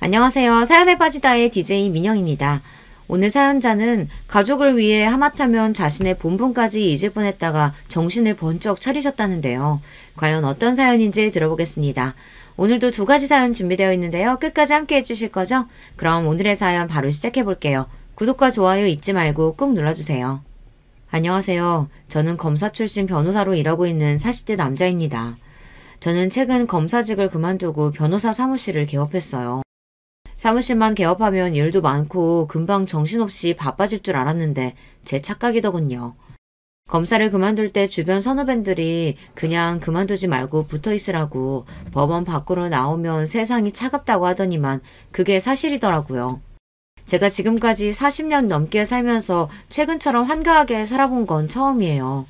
안녕하세요. 사연에 빠지다의 DJ 민영입니다. 오늘 사연자는 가족을 위해 하마터면 자신의 본분까지 잊을 뻔했다가 정신을 번쩍 차리셨다는데요. 과연 어떤 사연인지 들어보겠습니다. 오늘도 두 가지 사연 준비되어 있는데요. 끝까지 함께 해주실 거죠? 그럼 오늘의 사연 바로 시작해볼게요. 구독과 좋아요 잊지 말고 꾹 눌러주세요. 안녕하세요. 저는 검사 출신 변호사로 일하고 있는 40대 남자입니다. 저는 최근 검사직을 그만두고 변호사 사무실을 개업했어요. 사무실만 개업하면 일도 많고 금방 정신없이 바빠질 줄 알았는데 제 착각이더군요. 검사를 그만둘 때 주변 선후배들이 그냥 그만두지 말고 붙어있으라고 법원 밖으로 나오면 세상이 차갑다고 하더니만 그게 사실이더라고요. 제가 지금까지 40년 넘게 살면서 최근처럼 한가하게 살아본 건 처음이에요.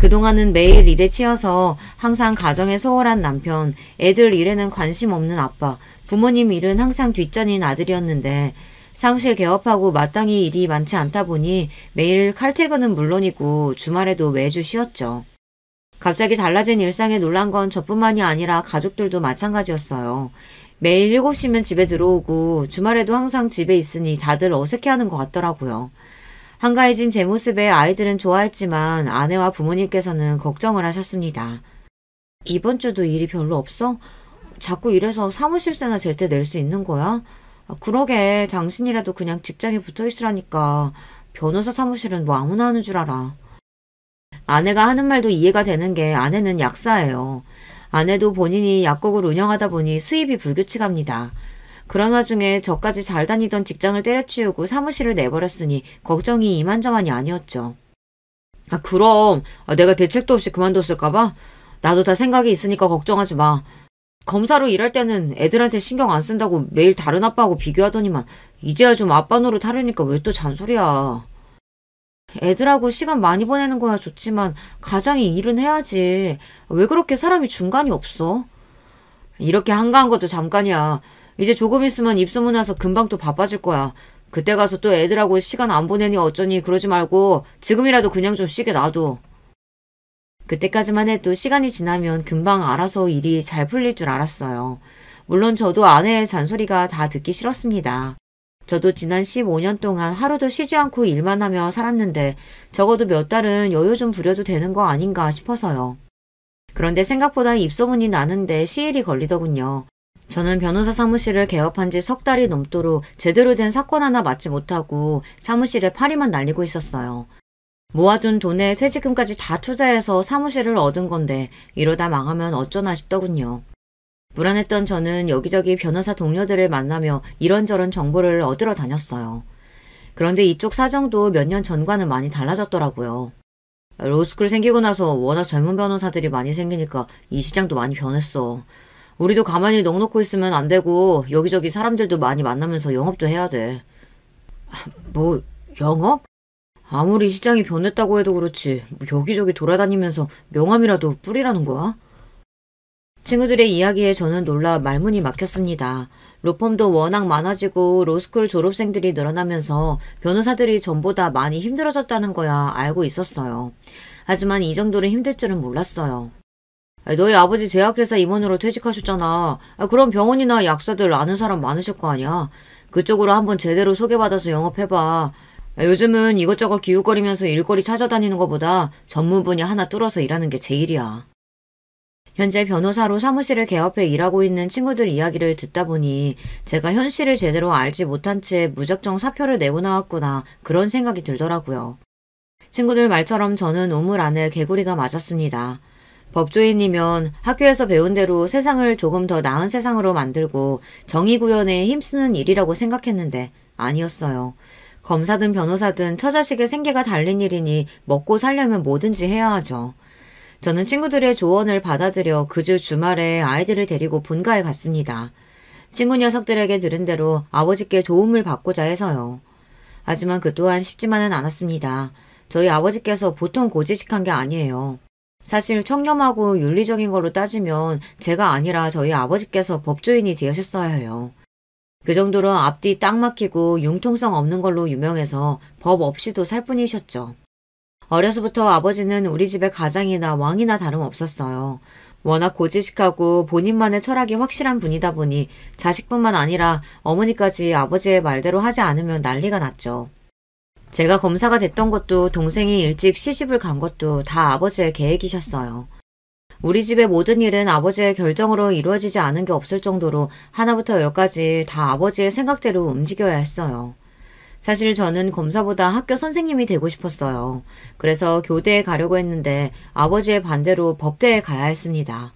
그동안은 매일 일에 치여서 항상 가정에 소홀한 남편, 애들 일에는 관심 없는 아빠, 부모님 일은 항상 뒷전인 아들이었는데 사무실 개업하고 마땅히 일이 많지 않다 보니 매일 칼퇴근은 물론이고 주말에도 매주 쉬었죠. 갑자기 달라진 일상에 놀란 건 저뿐만이 아니라 가족들도 마찬가지였어요. 매일 7시면 집에 들어오고 주말에도 항상 집에 있으니 다들 어색해하는 것 같더라고요. 한가해진 제 모습에 아이들은 좋아했지만 아내와 부모님께서는 걱정을 하셨습니다. 이번 주도 일이 별로 없어? 자꾸 이래서 사무실세나 제때 낼 수 있는 거야? 그러게 당신이라도 그냥 직장에 붙어있으라니까. 변호사 사무실은 뭐 아무나 하는 줄 알아. 아내가 하는 말도 이해가 되는 게 아내는 약사예요. 아내도 본인이 약국을 운영하다 보니 수입이 불규칙합니다. 그런 와중에 저까지 잘 다니던 직장을 때려치우고 사무실을 내버렸으니 걱정이 이만저만이 아니었죠. 그럼 내가 대책도 없이 그만뒀을까봐? 나도 다 생각이 있으니까 걱정하지 마. 검사로 일할 때는 애들한테 신경 안 쓴다고 매일 다른 아빠하고 비교하더니만 이제야 좀 아빠 노릇 하려니까 왜 또 잔소리야. 애들하고 시간 많이 보내는 거야 좋지만 가장이 일은 해야지. 왜 그렇게 사람이 중간이 없어? 이렇게 한가한 것도 잠깐이야. 이제 조금 있으면 입소문 나서 금방 또 바빠질 거야. 그때 가서 또 애들하고 시간 안 보내니 어쩌니 그러지 말고 지금이라도 그냥 좀 쉬게 놔둬. 그때까지만 해도 시간이 지나면 금방 알아서 일이 잘 풀릴 줄 알았어요. 물론 저도 아내의 잔소리가 다 듣기 싫었습니다. 저도 지난 15년 동안 하루도 쉬지 않고 일만 하며 살았는데 적어도 몇 달은 여유 좀 부려도 되는 거 아닌가 싶어서요. 그런데 생각보다 입소문이 나는데 시일이 걸리더군요. 저는 변호사 사무실을 개업한 지 석 달이 넘도록 제대로 된 사건 하나 맡지 못하고 사무실에 파리만 날리고 있었어요. 모아둔 돈에 퇴직금까지 다 투자해서 사무실을 얻은 건데 이러다 망하면 어쩌나 싶더군요. 불안했던 저는 여기저기 변호사 동료들을 만나며 이런저런 정보를 얻으러 다녔어요. 그런데 이쪽 사정도 몇 년 전과는 많이 달라졌더라고요. 로스쿨 생기고 나서 워낙 젊은 변호사들이 많이 생기니까 이 시장도 많이 변했어. 우리도 가만히 넋 놓고 있으면 안 되고 여기저기 사람들도 많이 만나면서 영업도 해야 돼. 뭐 영업? 아무리 시장이 변했다고 해도 그렇지 여기저기 돌아다니면서 명함이라도 뿌리라는 거야? 친구들의 이야기에 저는 놀라 말문이 막혔습니다. 로펌도 워낙 많아지고 로스쿨 졸업생들이 늘어나면서 변호사들이 전보다 많이 힘들어졌다는 거야 알고 있었어요. 하지만 이 정도로 힘들 줄은 몰랐어요. 너희 아버지 제약회사 임원으로 퇴직하셨잖아. 그럼 병원이나 약사들 아는 사람 많으실 거 아니야. 그쪽으로 한번 제대로 소개받아서 영업해봐. 요즘은 이것저것 기웃거리면서 일거리 찾아다니는 것보다 전문 분야 하나 뚫어서 일하는 게 제일이야. 현재 변호사로 사무실을 개업해 일하고 있는 친구들 이야기를 듣다 보니 제가 현실을 제대로 알지 못한 채 무작정 사표를 내고 나왔구나 그런 생각이 들더라고요. 친구들 말처럼 저는 우물 안에 개구리가 맞았습니다. 법조인이면 학교에서 배운 대로 세상을 조금 더 나은 세상으로 만들고 정의 구현에 힘쓰는 일이라고 생각했는데 아니었어요. 검사든 변호사든 처자식의 생계가 달린 일이니 먹고 살려면 뭐든지 해야 하죠. 저는 친구들의 조언을 받아들여 그 주 주말에 아이들을 데리고 본가에 갔습니다. 친구 녀석들에게 들은 대로 아버지께 도움을 받고자 해서요. 하지만 그 또한 쉽지만은 않았습니다. 저희 아버지께서 보통 고지식한 게 아니에요. 사실 청렴하고 윤리적인 걸로 따지면 제가 아니라 저희 아버지께서 법조인이 되셨어야 해요. 그 정도로 앞뒤 딱 막히고 융통성 없는 걸로 유명해서 법 없이도 살 뿐이셨죠. 어려서부터 아버지는 우리 집의 가장이나 왕이나 다름없었어요. 워낙 고지식하고 본인만의 철학이 확실한 분이다 보니 자식뿐만 아니라 어머니까지 아버지의 말대로 하지 않으면 난리가 났죠. 제가 검사가 됐던 것도 동생이 일찍 시집을 간 것도 다 아버지의 계획이셨어요. 우리 집의 모든 일은 아버지의 결정으로 이루어지지 않은 게 없을 정도로 하나부터 열까지 다 아버지의 생각대로 움직여야 했어요. 사실 저는 검사보다 학교 선생님이 되고 싶었어요. 그래서 교대에 가려고 했는데 아버지의 반대로 법대에 가야 했습니다.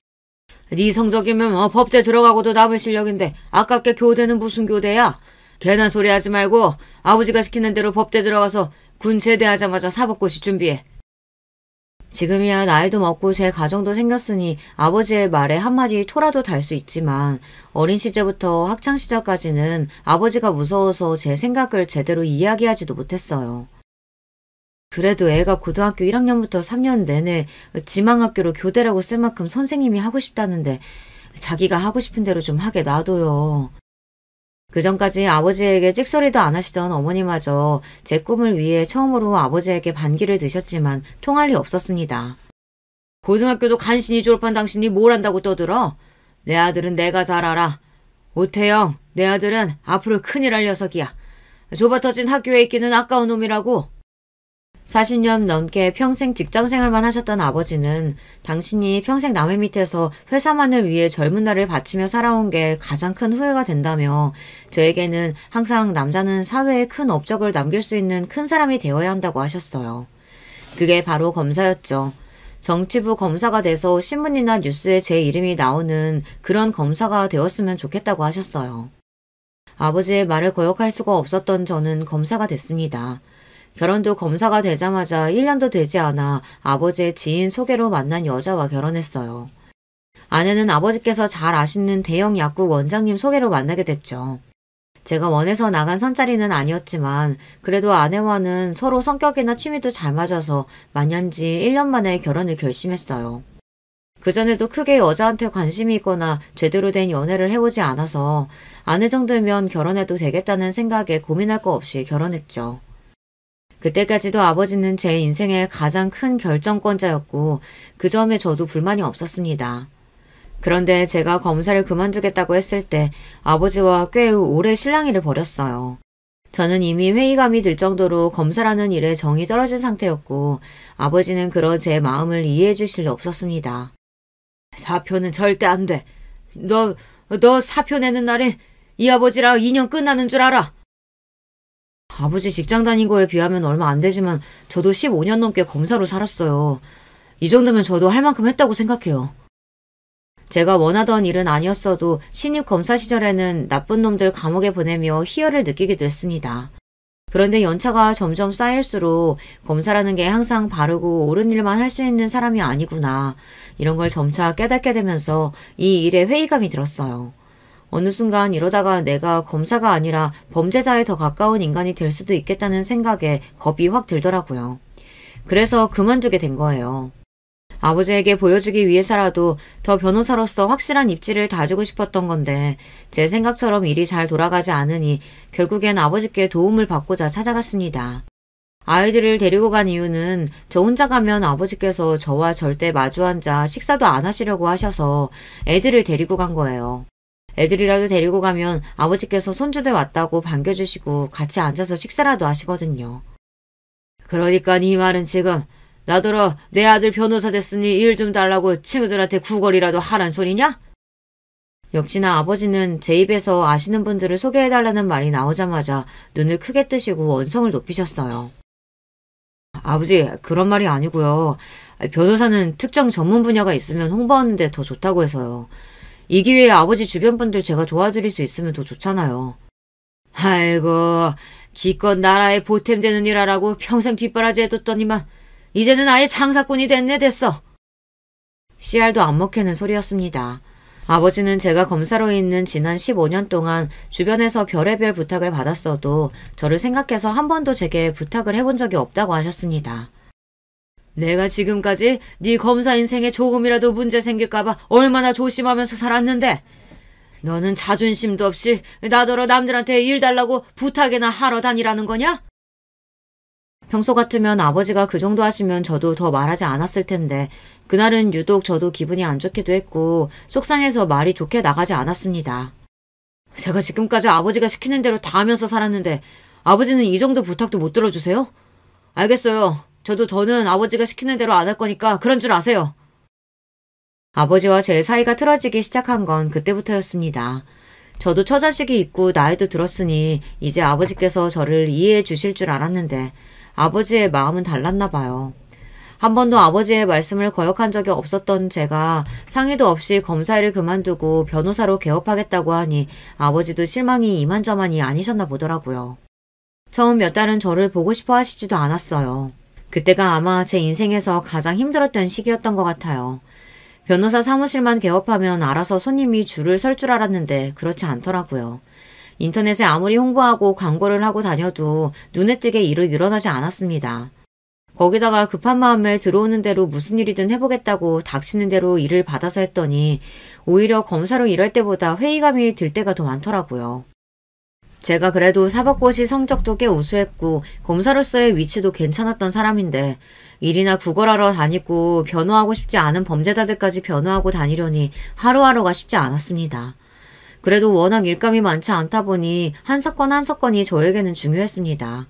네 성적이면 법대 들어가고도 남을 실력인데 아깝게 교대는 무슨 교대야? 괜한 소리 하지 말고 아버지가 시키는 대로 법대 들어가서 군 제대하자마자 사법고시 준비해. 지금이야 나이도 먹고 제 가정도 생겼으니 아버지의 말에 한마디 토라도 달 수 있지만 어린 시절부터 학창시절까지는 아버지가 무서워서 제 생각을 제대로 이야기하지도 못했어요. 그래도 애가 고등학교 1학년부터 3년 내내 지망학교로 교대라고 쓸 만큼 선생님이 하고 싶다는데 자기가 하고 싶은 대로 좀 하게 놔둬요. 그전까지 아버지에게 찍소리도 안 하시던 어머니마저 제 꿈을 위해 처음으로 아버지에게 반기를 드셨지만 통할 리 없었습니다. 고등학교도 간신히 졸업한 당신이 뭘 한다고 떠들어? 내 아들은 내가 잘 알아. 오태영, 내 아들은 앞으로 큰일 할 녀석이야. 좁아터진 학교에 있기는 아까운 놈이라고. 40년 넘게 평생 직장생활만 하셨던 아버지는 당신이 평생 남의 밑에서 회사만을 위해 젊은 날을 바치며 살아온 게 가장 큰 후회가 된다며 저에게는 항상 남자는 사회에 큰 업적을 남길 수 있는 큰 사람이 되어야 한다고 하셨어요. 그게 바로 검사였죠. 정치부 검사가 돼서 신문이나 뉴스에 제 이름이 나오는 그런 검사가 되었으면 좋겠다고 하셨어요. 아버지의 말을 거역할 수가 없었던 저는 검사가 됐습니다. 결혼도 검사가 되자마자 1년도 되지 않아 아버지의 지인 소개로 만난 여자와 결혼했어요. 아내는 아버지께서 잘 아시는 대형 약국 원장님 소개로 만나게 됐죠. 제가 원해서 나간 선자리는 아니었지만 그래도 아내와는 서로 성격이나 취미도 잘 맞아서 만난 지 1년 만에 결혼을 결심했어요. 그전에도 크게 여자한테 관심이 있거나 제대로 된 연애를 해보지 않아서 아내 정도면 결혼해도 되겠다는 생각에 고민할 거 없이 결혼했죠. 그때까지도 아버지는 제 인생의 가장 큰 결정권자였고 그 점에 저도 불만이 없었습니다. 그런데 제가 검사를 그만두겠다고 했을 때 아버지와 꽤 오래 실랑이를 벌였어요. 저는 이미 회의감이 들 정도로 검사라는 일에 정이 떨어진 상태였고 아버지는 그런 제 마음을 이해해 주실 리 없었습니다. 사표는 절대 안 돼. 너 사표 내는 날에 이 아버지랑 2년 끝나는 줄 알아? 아버지 직장 다닌 거에 비하면 얼마 안 되지만 저도 15년 넘게 검사로 살았어요. 이 정도면 저도 할 만큼 했다고 생각해요. 제가 원하던 일은 아니었어도 신입 검사 시절에는 나쁜 놈들 감옥에 보내며 희열을 느끼기도 했습니다. 그런데 연차가 점점 쌓일수록 검사라는 게 항상 바르고 옳은 일만 할 수 있는 사람이 아니구나. 이런 걸 점차 깨닫게 되면서 이 일에 회의감이 들었어요. 어느 순간 이러다가 내가 검사가 아니라 범죄자에 더 가까운 인간이 될 수도 있겠다는 생각에 겁이 확 들더라고요. 그래서 그만두게 된 거예요. 아버지에게 보여주기 위해서라도 더 변호사로서 확실한 입지를 다지고 싶었던 건데 제 생각처럼 일이 잘 돌아가지 않으니 결국엔 아버지께 도움을 받고자 찾아갔습니다. 아이들을 데리고 간 이유는 저 혼자 가면 아버지께서 저와 절대 마주 앉아 식사도 안 하시려고 하셔서 애들을 데리고 간 거예요. 애들이라도 데리고 가면 아버지께서 손주들 왔다고 반겨주시고 같이 앉아서 식사라도 하시거든요. 그러니까 네 말은 지금 나더러 내 아들 변호사 됐으니 일 좀 달라고 친구들한테 구걸이라도 하란 소리냐? 역시나 아버지는 제 입에서 아시는 분들을 소개해달라는 말이 나오자마자 눈을 크게 뜨시고 원성을 높이셨어요. 아버지, 그런 말이 아니고요. 변호사는 특정 전문 분야가 있으면 홍보하는 데 더 좋다고 해서요. 이 기회에 아버지 주변 분들 제가 도와드릴 수 있으면 더 좋잖아요. 아이고, 기껏 나라에 보탬되는 일 하라고 평생 뒷바라지 해뒀더니만 이제는 아예 장사꾼이 됐어. 씨알도 안 먹히는 소리였습니다. 아버지는 제가 검사로 있는 지난 15년 동안 주변에서 별의별 부탁을 받았어도 저를 생각해서 한 번도 제게 부탁을 해본 적이 없다고 하셨습니다. 내가 지금까지 네 검사 인생에 조금이라도 문제 생길까봐 얼마나 조심하면서 살았는데 너는 자존심도 없이 나더러 남들한테 일 달라고 부탁이나 하러 다니라는 거냐? 평소 같으면 아버지가 그 정도 하시면 저도 더 말하지 않았을 텐데 그날은 유독 저도 기분이 안 좋기도 했고 속상해서 말이 좋게 나가지 않았습니다. 제가 지금까지 아버지가 시키는 대로 다 하면서 살았는데 아버지는 이 정도 부탁도 못 들어주세요? 알겠어요. 저도 더는 아버지가 시키는 대로 안 할 거니까 그런 줄 아세요. 아버지와 제 사이가 틀어지기 시작한 건 그때부터였습니다. 저도 처자식이 있고 나이도 들었으니 이제 아버지께서 저를 이해해 주실 줄 알았는데 아버지의 마음은 달랐나 봐요. 한 번도 아버지의 말씀을 거역한 적이 없었던 제가 상의도 없이 검사일을 그만두고 변호사로 개업하겠다고 하니 아버지도 실망이 이만저만이 아니셨나 보더라고요. 처음 몇 달은 저를 보고 싶어 하시지도 않았어요. 그때가 아마 제 인생에서 가장 힘들었던 시기였던 것 같아요. 변호사 사무실만 개업하면 알아서 손님이 줄을 설 줄 알았는데 그렇지 않더라고요. 인터넷에 아무리 홍보하고 광고를 하고 다녀도 눈에 띄게 일이 늘어나지 않았습니다. 거기다가 급한 마음에 들어오는 대로 무슨 일이든 해보겠다고 닥치는 대로 일을 받아서 했더니 오히려 검사로 일할 때보다 회의감이 들 때가 더 많더라고요. 제가 그래도 사법고시 성적도 꽤 우수했고 검사로서의 위치도 괜찮았던 사람인데 일이나 구걸하러 다니고 변호하고 싶지 않은 범죄자들까지 변호하고 다니려니 하루하루가 쉽지 않았습니다. 그래도 워낙 일감이 많지 않다 보니 한 사건 한 사건이 저에게는 중요했습니다.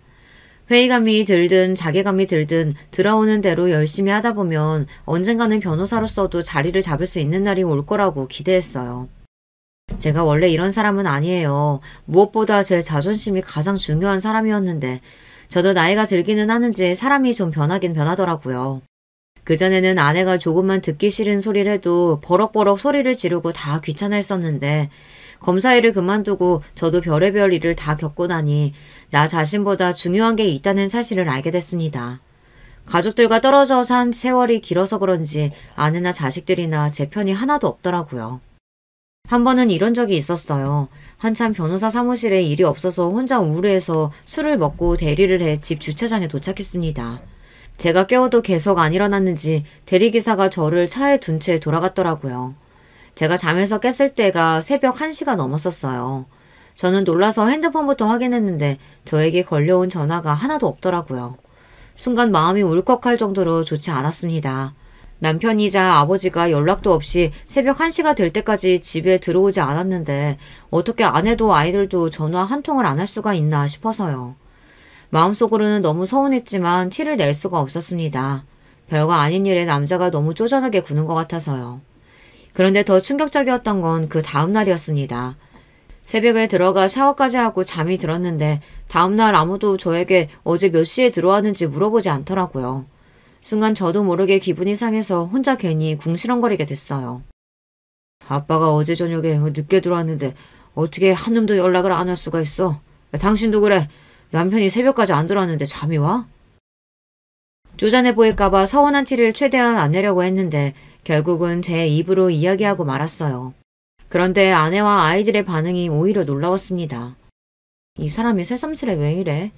회의감이 들든 자괴감이 들든 들어오는 대로 열심히 하다 보면 언젠가는 변호사로서도 자리를 잡을 수 있는 날이 올 거라고 기대했어요. 제가 원래 이런 사람은 아니에요. 무엇보다 제 자존심이 가장 중요한 사람이었는데 저도 나이가 들기는 하는지 사람이 좀 변하긴 변하더라고요. 그전에는 아내가 조금만 듣기 싫은 소리를 해도 버럭버럭 소리를 지르고 다 귀찮아했었는데 검사 일을 그만두고 저도 별의별 일을 다 겪고 나니 나 자신보다 중요한 게 있다는 사실을 알게 됐습니다. 가족들과 떨어져 산 세월이 길어서 그런지 아내나 자식들이나 제 편이 하나도 없더라고요. 한 번은 이런 적이 있었어요. 한참 변호사 사무실에 일이 없어서 혼자 우울해서 술을 먹고 대리를 해 집 주차장에 도착했습니다. 제가 깨워도 계속 안 일어났는지 대리기사가 저를 차에 둔 채 돌아갔더라고요. 제가 잠에서 깼을 때가 새벽 1시가 넘었었어요. 저는 놀라서 핸드폰부터 확인했는데 저에게 걸려온 전화가 하나도 없더라고요. 순간 마음이 울컥할 정도로 좋지 않았습니다. 남편이자 아버지가 연락도 없이 새벽 1시가 될 때까지 집에 들어오지 않았는데 어떻게 아내도 아이들도 전화 한 통을 안 할 수가 있나 싶어서요. 마음속으로는 너무 서운했지만 티를 낼 수가 없었습니다. 별거 아닌 일에 남자가 너무 쪼잔하게 구는 것 같아서요. 그런데 더 충격적이었던 건 그 다음 날이었습니다. 새벽에 들어가 샤워까지 하고 잠이 들었는데 다음날 아무도 저에게 어제 몇 시에 들어왔는지 물어보지 않더라고요. 순간 저도 모르게 기분이 상해서 혼자 괜히 궁시렁거리게 됐어요. 아빠가 어제 저녁에 늦게 들어왔는데 어떻게 한 놈도 연락을 안 할 수가 있어? 당신도 그래. 남편이 새벽까지 안 들어왔는데 잠이 와? 쪼잔해 보일까봐 서운한 티를 최대한 안 내려고 했는데 결국은 제 입으로 이야기하고 말았어요. 그런데 아내와 아이들의 반응이 오히려 놀라웠습니다. 이 사람이 새삼스레 왜 이래?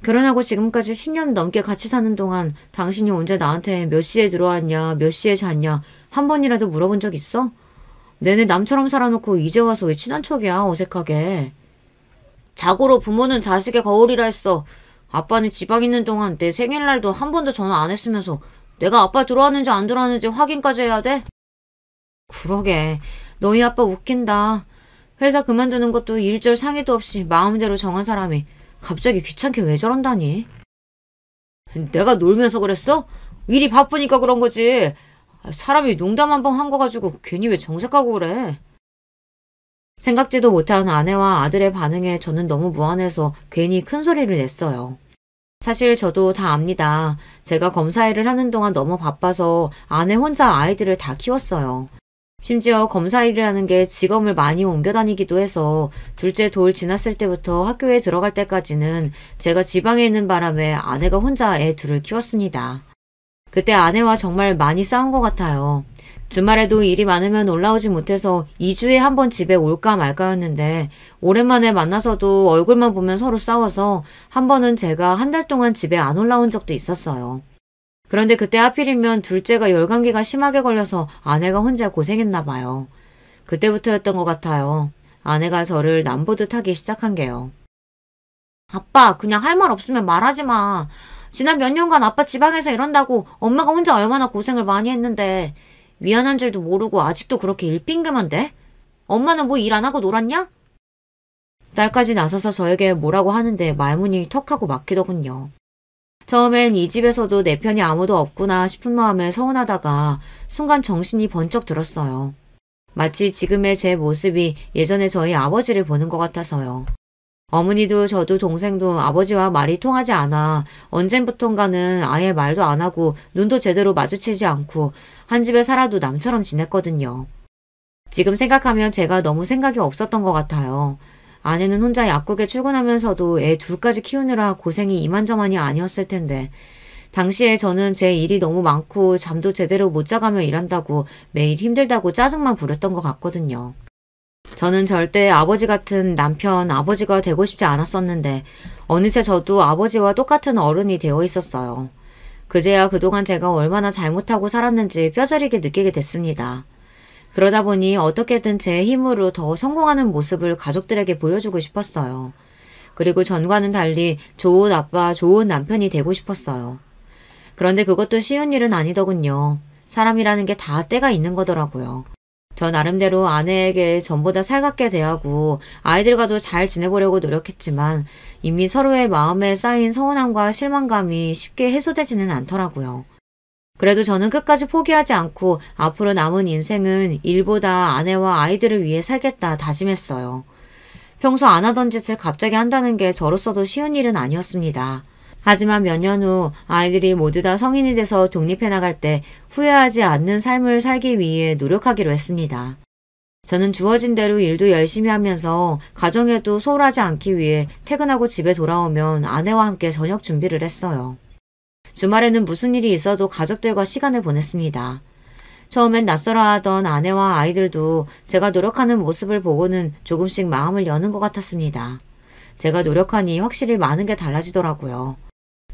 결혼하고 지금까지 10년 넘게 같이 사는 동안 당신이 언제 나한테 몇 시에 들어왔냐, 몇 시에 잤냐 한 번이라도 물어본 적 있어? 내내 남처럼 살아놓고 이제 와서 왜 친한 척이야, 어색하게. 자고로 부모는 자식의 거울이라 했어. 아빠는 지방 있는 동안 내 생일날도 한 번도 전화 안 했으면서 내가 아빠 들어왔는지 안 들어왔는지 확인까지 해야 돼? 그러게. 너희 아빠 웃긴다. 회사 그만두는 것도 일절 상의도 없이 마음대로 정한 사람이 갑자기 귀찮게 왜 저런다니? 내가 놀면서 그랬어? 일이 바쁘니까 그런 거지. 사람이 농담 한 번 한 거 가지고 괜히 왜 정색하고 그래. 생각지도 못한 아내와 아들의 반응에 저는 너무 무안해서 괜히 큰 소리를 냈어요. 사실 저도 다 압니다. 제가 검사 일을 하는 동안 너무 바빠서 아내 혼자 아이들을 다 키웠어요. 심지어 검사 일이라는 게 직업을 많이 옮겨 다니기도 해서 둘째 돌 지났을 때부터 학교에 들어갈 때까지는 제가 지방에 있는 바람에 아내가 혼자 애 둘을 키웠습니다. 그때 아내와 정말 많이 싸운 것 같아요. 주말에도 일이 많으면 올라오지 못해서 2주에 한 번 집에 올까 말까였는데 오랜만에 만나서도 얼굴만 보면 서로 싸워서 한 번은 제가 한 달 동안 집에 안 올라온 적도 있었어요. 그런데 그때 하필이면 둘째가 열감기가 심하게 걸려서 아내가 혼자 고생했나 봐요. 그때부터였던 것 같아요. 아내가 저를 남보듯 하기 시작한 게요. 아빠, 그냥 할 말 없으면 말하지 마. 지난 몇 년간 아빠 지방에서 이런다고 엄마가 혼자 얼마나 고생을 많이 했는데 미안한 줄도 모르고 아직도 그렇게 일핑계만 대? 엄마는 뭐 일 안 하고 놀았냐? 딸까지 나서서 저에게 뭐라고 하는데 말문이 턱하고 막히더군요. 처음엔 이 집에서도 내 편이 아무도 없구나 싶은 마음에 서운하다가 순간 정신이 번쩍 들었어요. 마치 지금의 제 모습이 예전에 저희 아버지를 보는 것 같아서요. 어머니도 저도 동생도 아버지와 말이 통하지 않아 언젠부턴가는 아예 말도 안 하고 눈도 제대로 마주치지 않고 한 집에 살아도 남처럼 지냈거든요. 지금 생각하면 제가 너무 생각이 없었던 것 같아요. 아내는 혼자 약국에 출근하면서도 애 둘까지 키우느라 고생이 이만저만이 아니었을 텐데 당시에 저는 제 일이 너무 많고 잠도 제대로 못 자가며 일한다고 매일 힘들다고 짜증만 부렸던 것 같거든요. 저는 절대 아버지 같은 남편, 아버지가 되고 싶지 않았었는데 어느새 저도 아버지와 똑같은 어른이 되어 있었어요. 그제야 그동안 제가 얼마나 잘못하고 살았는지 뼈저리게 느끼게 됐습니다. 그러다 보니 어떻게든 제 힘으로 더 성공하는 모습을 가족들에게 보여주고 싶었어요. 그리고 전과는 달리 좋은 아빠, 좋은 남편이 되고 싶었어요. 그런데 그것도 쉬운 일은 아니더군요. 사람이라는 게 다 때가 있는 거더라고요. 저 나름대로 아내에게 전보다 살갑게 대하고 아이들과도 잘 지내보려고 노력했지만 이미 서로의 마음에 쌓인 서운함과 실망감이 쉽게 해소되지는 않더라고요. 그래도 저는 끝까지 포기하지 않고 앞으로 남은 인생은 일보다 아내와 아이들을 위해 살겠다 다짐했어요. 평소 안 하던 짓을 갑자기 한다는 게 저로서도 쉬운 일은 아니었습니다. 하지만 몇 년 후 아이들이 모두 다 성인이 돼서 독립해 나갈 때 후회하지 않는 삶을 살기 위해 노력하기로 했습니다. 저는 주어진 대로 일도 열심히 하면서 가정에도 소홀하지 않기 위해 퇴근하고 집에 돌아오면 아내와 함께 저녁 준비를 했어요. 주말에는 무슨 일이 있어도 가족들과 시간을 보냈습니다. 처음엔 낯설어하던 아내와 아이들도 제가 노력하는 모습을 보고는 조금씩 마음을 여는 것 같았습니다. 제가 노력하니 확실히 많은 게 달라지더라고요.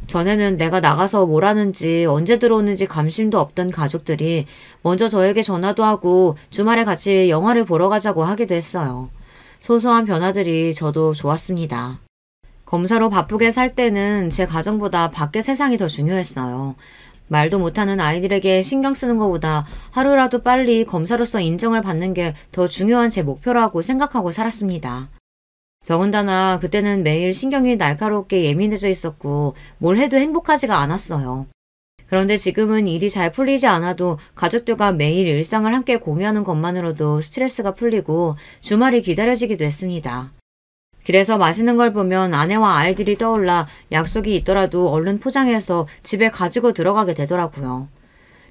전에는 내가 나가서 뭘 하는지 언제 들어오는지 감심도 없던 가족들이 먼저 저에게 전화도 하고 주말에 같이 영화를 보러 가자고 하기도 했어요. 소소한 변화들이 저도 좋았습니다. 검사로 바쁘게 살 때는 제 가정보다 밖의 세상이 더 중요했어요. 말도 못하는 아이들에게 신경 쓰는 것보다 하루라도 빨리 검사로서 인정을 받는 게 더 중요한 제 목표라고 생각하고 살았습니다. 더군다나 그때는 매일 신경이 날카롭게 예민해져 있었고 뭘 해도 행복하지가 않았어요. 그런데 지금은 일이 잘 풀리지 않아도 가족들과 매일 일상을 함께 공유하는 것만으로도 스트레스가 풀리고 주말이 기다려지기도 했습니다. 길에서 맛있는 걸 보면 아내와 아이들이 떠올라 약속이 있더라도 얼른 포장해서 집에 가지고 들어가게 되더라고요.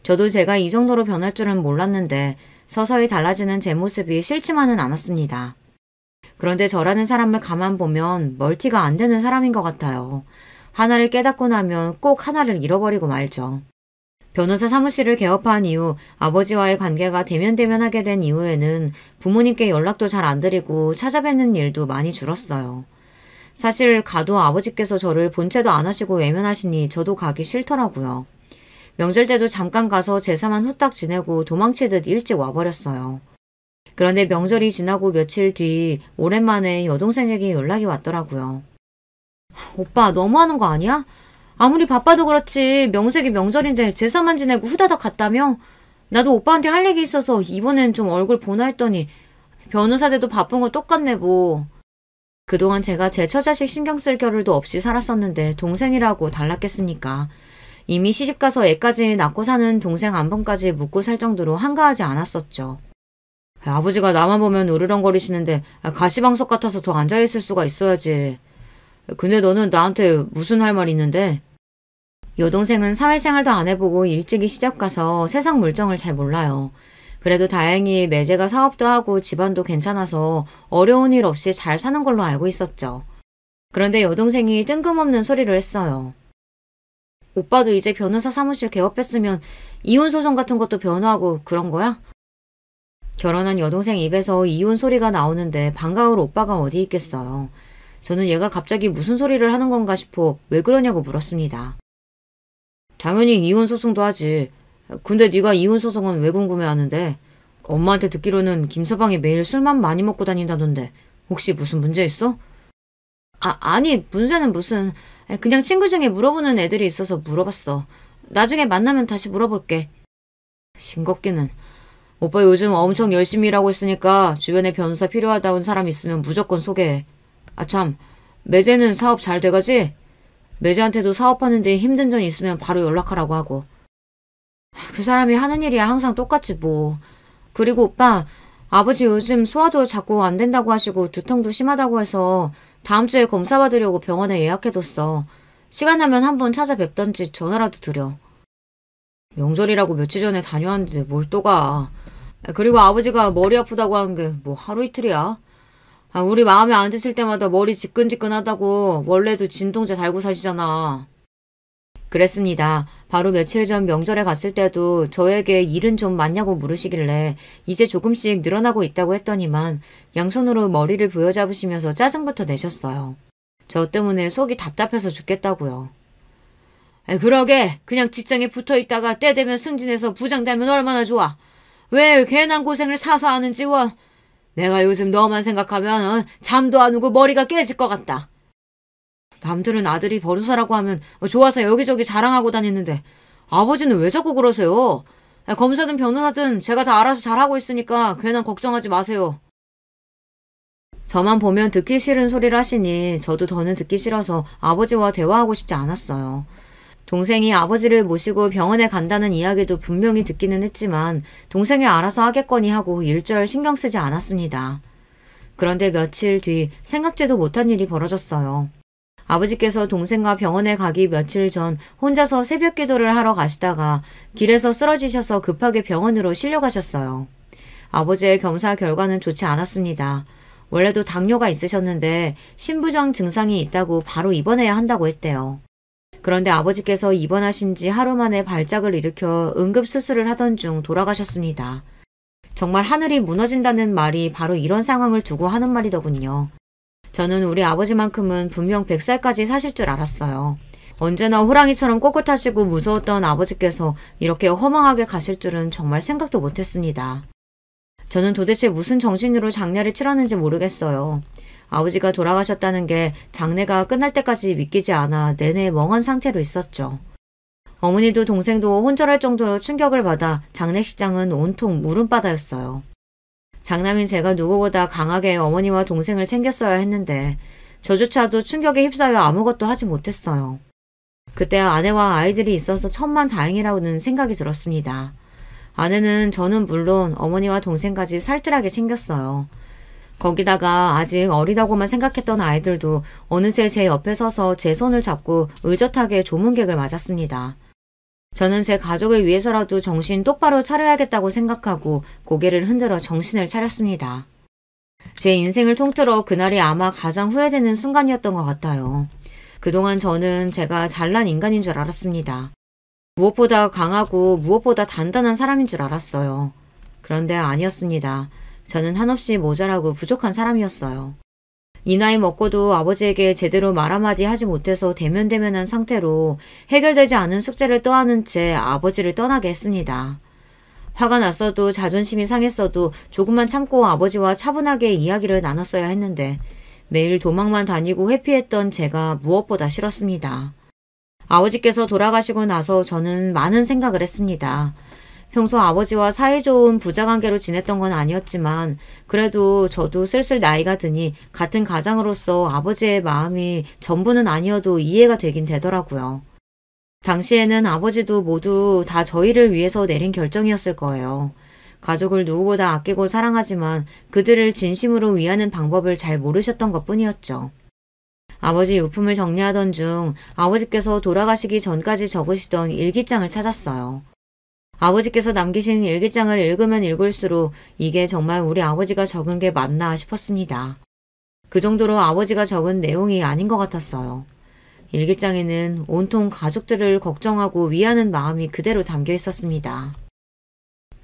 저도 제가 이 정도로 변할 줄은 몰랐는데 서서히 달라지는 제 모습이 싫지만은 않았습니다. 그런데 저라는 사람을 가만 보면 멀티가 안 되는 사람인 것 같아요. 하나를 깨닫고 나면 꼭 하나를 잃어버리고 말죠. 변호사 사무실을 개업한 이후 아버지와의 관계가 대면대면하게 된 이후에는 부모님께 연락도 잘 안 드리고 찾아뵙는 일도 많이 줄었어요. 사실 가도 아버지께서 저를 본체도 안 하시고 외면하시니 저도 가기 싫더라고요. 명절 때도 잠깐 가서 제사만 후딱 지내고 도망치듯 일찍 와버렸어요. 그런데 명절이 지나고 며칠 뒤 오랜만에 여동생에게 연락이 왔더라고요. 오빠 너무하는 거 아니야? 아무리 바빠도 그렇지 명색이 명절인데 제사만 지내고 후다닥 갔다며? 나도 오빠한테 할 얘기 있어서 이번엔 좀 얼굴 보나 했더니 변호사 돼도 바쁜 거 똑같네 뭐. 그동안 제가 제 처자식 신경 쓸 겨를도 없이 살았었는데 동생이라고 달랐겠습니까? 이미 시집가서 애까지 낳고 사는 동생 안번까지 묻고 살 정도로 한가하지 않았었죠. 아버지가 나만 보면 으르렁거리시는데 가시방석 같아서 더 앉아있을 수가 있어야지. 근데 너는 나한테 무슨 할 말 있는데? 여동생은 사회생활도 안 해보고 일찍이 시집 가서 세상 물정을 잘 몰라요. 그래도 다행히 매제가 사업도 하고 집안도 괜찮아서 어려운 일 없이 잘 사는 걸로 알고 있었죠. 그런데 여동생이 뜬금없는 소리를 했어요. 오빠도 이제 변호사 사무실 개업했으면 이혼소송 같은 것도 변호하고 그런 거야? 결혼한 여동생 입에서 이혼 소리가 나오는데 반가울 오빠가 어디 있겠어요. 저는 얘가 갑자기 무슨 소리를 하는 건가 싶어 왜 그러냐고 물었습니다. 당연히 이혼 소송도 하지. 근데 네가 이혼 소송은 왜 궁금해하는데? 엄마한테 듣기로는 김서방이 매일 술만 많이 먹고 다닌다던데 혹시 무슨 문제 있어? 아니, 문제는 무슨. 그냥 친구 중에 물어보는 애들이 있어서 물어봤어. 나중에 만나면 다시 물어볼게. 싱겁기는. 오빠 요즘 엄청 열심히 일하고 있으니까 주변에 변호사 필요하다는 사람 있으면 무조건 소개해. 참, 매제는 사업 잘 돼가지? 매제한테도 사업하는데 힘든 점 있으면 바로 연락하라고 하고. 그 사람이 하는 일이야 항상 똑같지 뭐. 그리고 오빠, 아버지 요즘 소화도 자꾸 안 된다고 하시고 두통도 심하다고 해서 다음 주에 검사 받으려고 병원에 예약해뒀어. 시간 나면 한번 찾아뵙던지 전화라도 드려. 명절이라고 며칠 전에 다녀왔는데 뭘 또 가. 그리고 아버지가 머리 아프다고 하는 게 뭐 하루 이틀이야. 우리 마음에 안 드실 때마다 머리 지끈지끈하다고 원래도 진통제 달고 사시잖아. 그랬습니다. 바로 며칠 전 명절에 갔을 때도 저에게 일은 좀 많냐고 물으시길래 이제 조금씩 늘어나고 있다고 했더니만 양손으로 머리를 부여잡으시면서 짜증부터 내셨어요. 저 때문에 속이 답답해서 죽겠다고요. 그러게 그냥 직장에 붙어있다가 때 되면 승진해서 부장 되면 얼마나 좋아. 왜 괜한 고생을 사서 하는지 내가 요즘 너만 생각하면 잠도 안 오고 머리가 깨질 것 같다. 남들은 아들이 변호사라고 하면 좋아서 여기저기 자랑하고 다니는데 아버지는 왜 자꾸 그러세요? 검사든 변호사든 제가 다 알아서 잘하고 있으니까 괜한 걱정하지 마세요. 저만 보면 듣기 싫은 소리를 하시니 저도 더는 듣기 싫어서 아버지와 대화하고 싶지 않았어요. 동생이 아버지를 모시고 병원에 간다는 이야기도 분명히 듣기는 했지만 동생이 알아서 하겠거니 하고 일절 신경 쓰지 않았습니다. 그런데 며칠 뒤 생각지도 못한 일이 벌어졌어요. 아버지께서 동생과 병원에 가기 며칠 전 혼자서 새벽 기도를 하러 가시다가 길에서 쓰러지셔서 급하게 병원으로 실려가셨어요. 아버지의 검사 결과는 좋지 않았습니다. 원래도 당뇨가 있으셨는데 신부정 증상이 있다고 바로 입원해야 한다고 했대요. 그런데 아버지께서 입원하신 지 하루 만에 발작을 일으켜 응급수술을 하던 중 돌아가셨습니다. 정말 하늘이 무너진다는 말이 바로 이런 상황을 두고 하는 말이더군요. 저는 우리 아버지만큼은 분명 100살까지 사실 줄 알았어요. 언제나 호랑이처럼 꼿꼿하시고 무서웠던 아버지께서 이렇게 허망하게 가실 줄은 정말 생각도 못했습니다. 저는 도대체 무슨 정신으로 장례를 치렀는지 모르겠어요. 아버지가 돌아가셨다는 게 장례가 끝날 때까지 믿기지 않아 내내 멍한 상태로 있었죠. 어머니도 동생도 혼절할 정도로 충격을 받아 장례식장은 온통 물음바다였어요. 장남인 제가 누구보다 강하게 어머니와 동생을 챙겼어야 했는데 저조차도 충격에 휩싸여 아무것도 하지 못했어요. 그때 아내와 아이들이 있어서 천만다행이라고는 생각이 들었습니다. 아내는 저는 물론 어머니와 동생까지 살뜰하게 챙겼어요. 거기다가 아직 어리다고만 생각했던 아이들도 어느새 제 옆에 서서 제 손을 잡고 의젓하게 조문객을 맞았습니다. 저는 제 가족을 위해서라도 정신 똑바로 차려야겠다고 생각하고 고개를 흔들어 정신을 차렸습니다. 제 인생을 통틀어 그날이 아마 가장 후회되는 순간이었던 것 같아요. 그동안 저는 제가 잘난 인간인 줄 알았습니다. 무엇보다 강하고 무엇보다 단단한 사람인 줄 알았어요. 그런데 아니었습니다. 저는 한없이 모자라고 부족한 사람이었어요. 이 나이 먹고도 아버지에게 제대로 말 한마디 하지 못해서 대면대면한 상태로 해결되지 않은 숙제를 떠안은 채 아버지를 떠나게 했습니다. 화가 났어도 자존심이 상했어도 조금만 참고 아버지와 차분하게 이야기를 나눴어야 했는데 매일 도망만 다니고 회피했던 제가 무엇보다 싫었습니다. 아버지께서 돌아가시고 나서 저는 많은 생각을 했습니다. 평소 아버지와 사이좋은 부자관계로 지냈던 건 아니었지만 그래도 저도 슬슬 나이가 드니 같은 가장으로서 아버지의 마음이 전부는 아니어도 이해가 되긴 되더라고요. 당시에는 아버지도 모두 다 저희를 위해서 내린 결정이었을 거예요. 가족을 누구보다 아끼고 사랑하지만 그들을 진심으로 위하는 방법을 잘 모르셨던 것뿐이었죠. 아버지 유품을 정리하던 중 아버지께서 돌아가시기 전까지 적으시던 일기장을 찾았어요. 아버지께서 남기신 일기장을 읽으면 읽을수록 이게 정말 우리 아버지가 적은 게 맞나 싶었습니다. 그 정도로 아버지가 적은 내용이 아닌 것 같았어요. 일기장에는 온통 가족들을 걱정하고 위하는 마음이 그대로 담겨 있었습니다.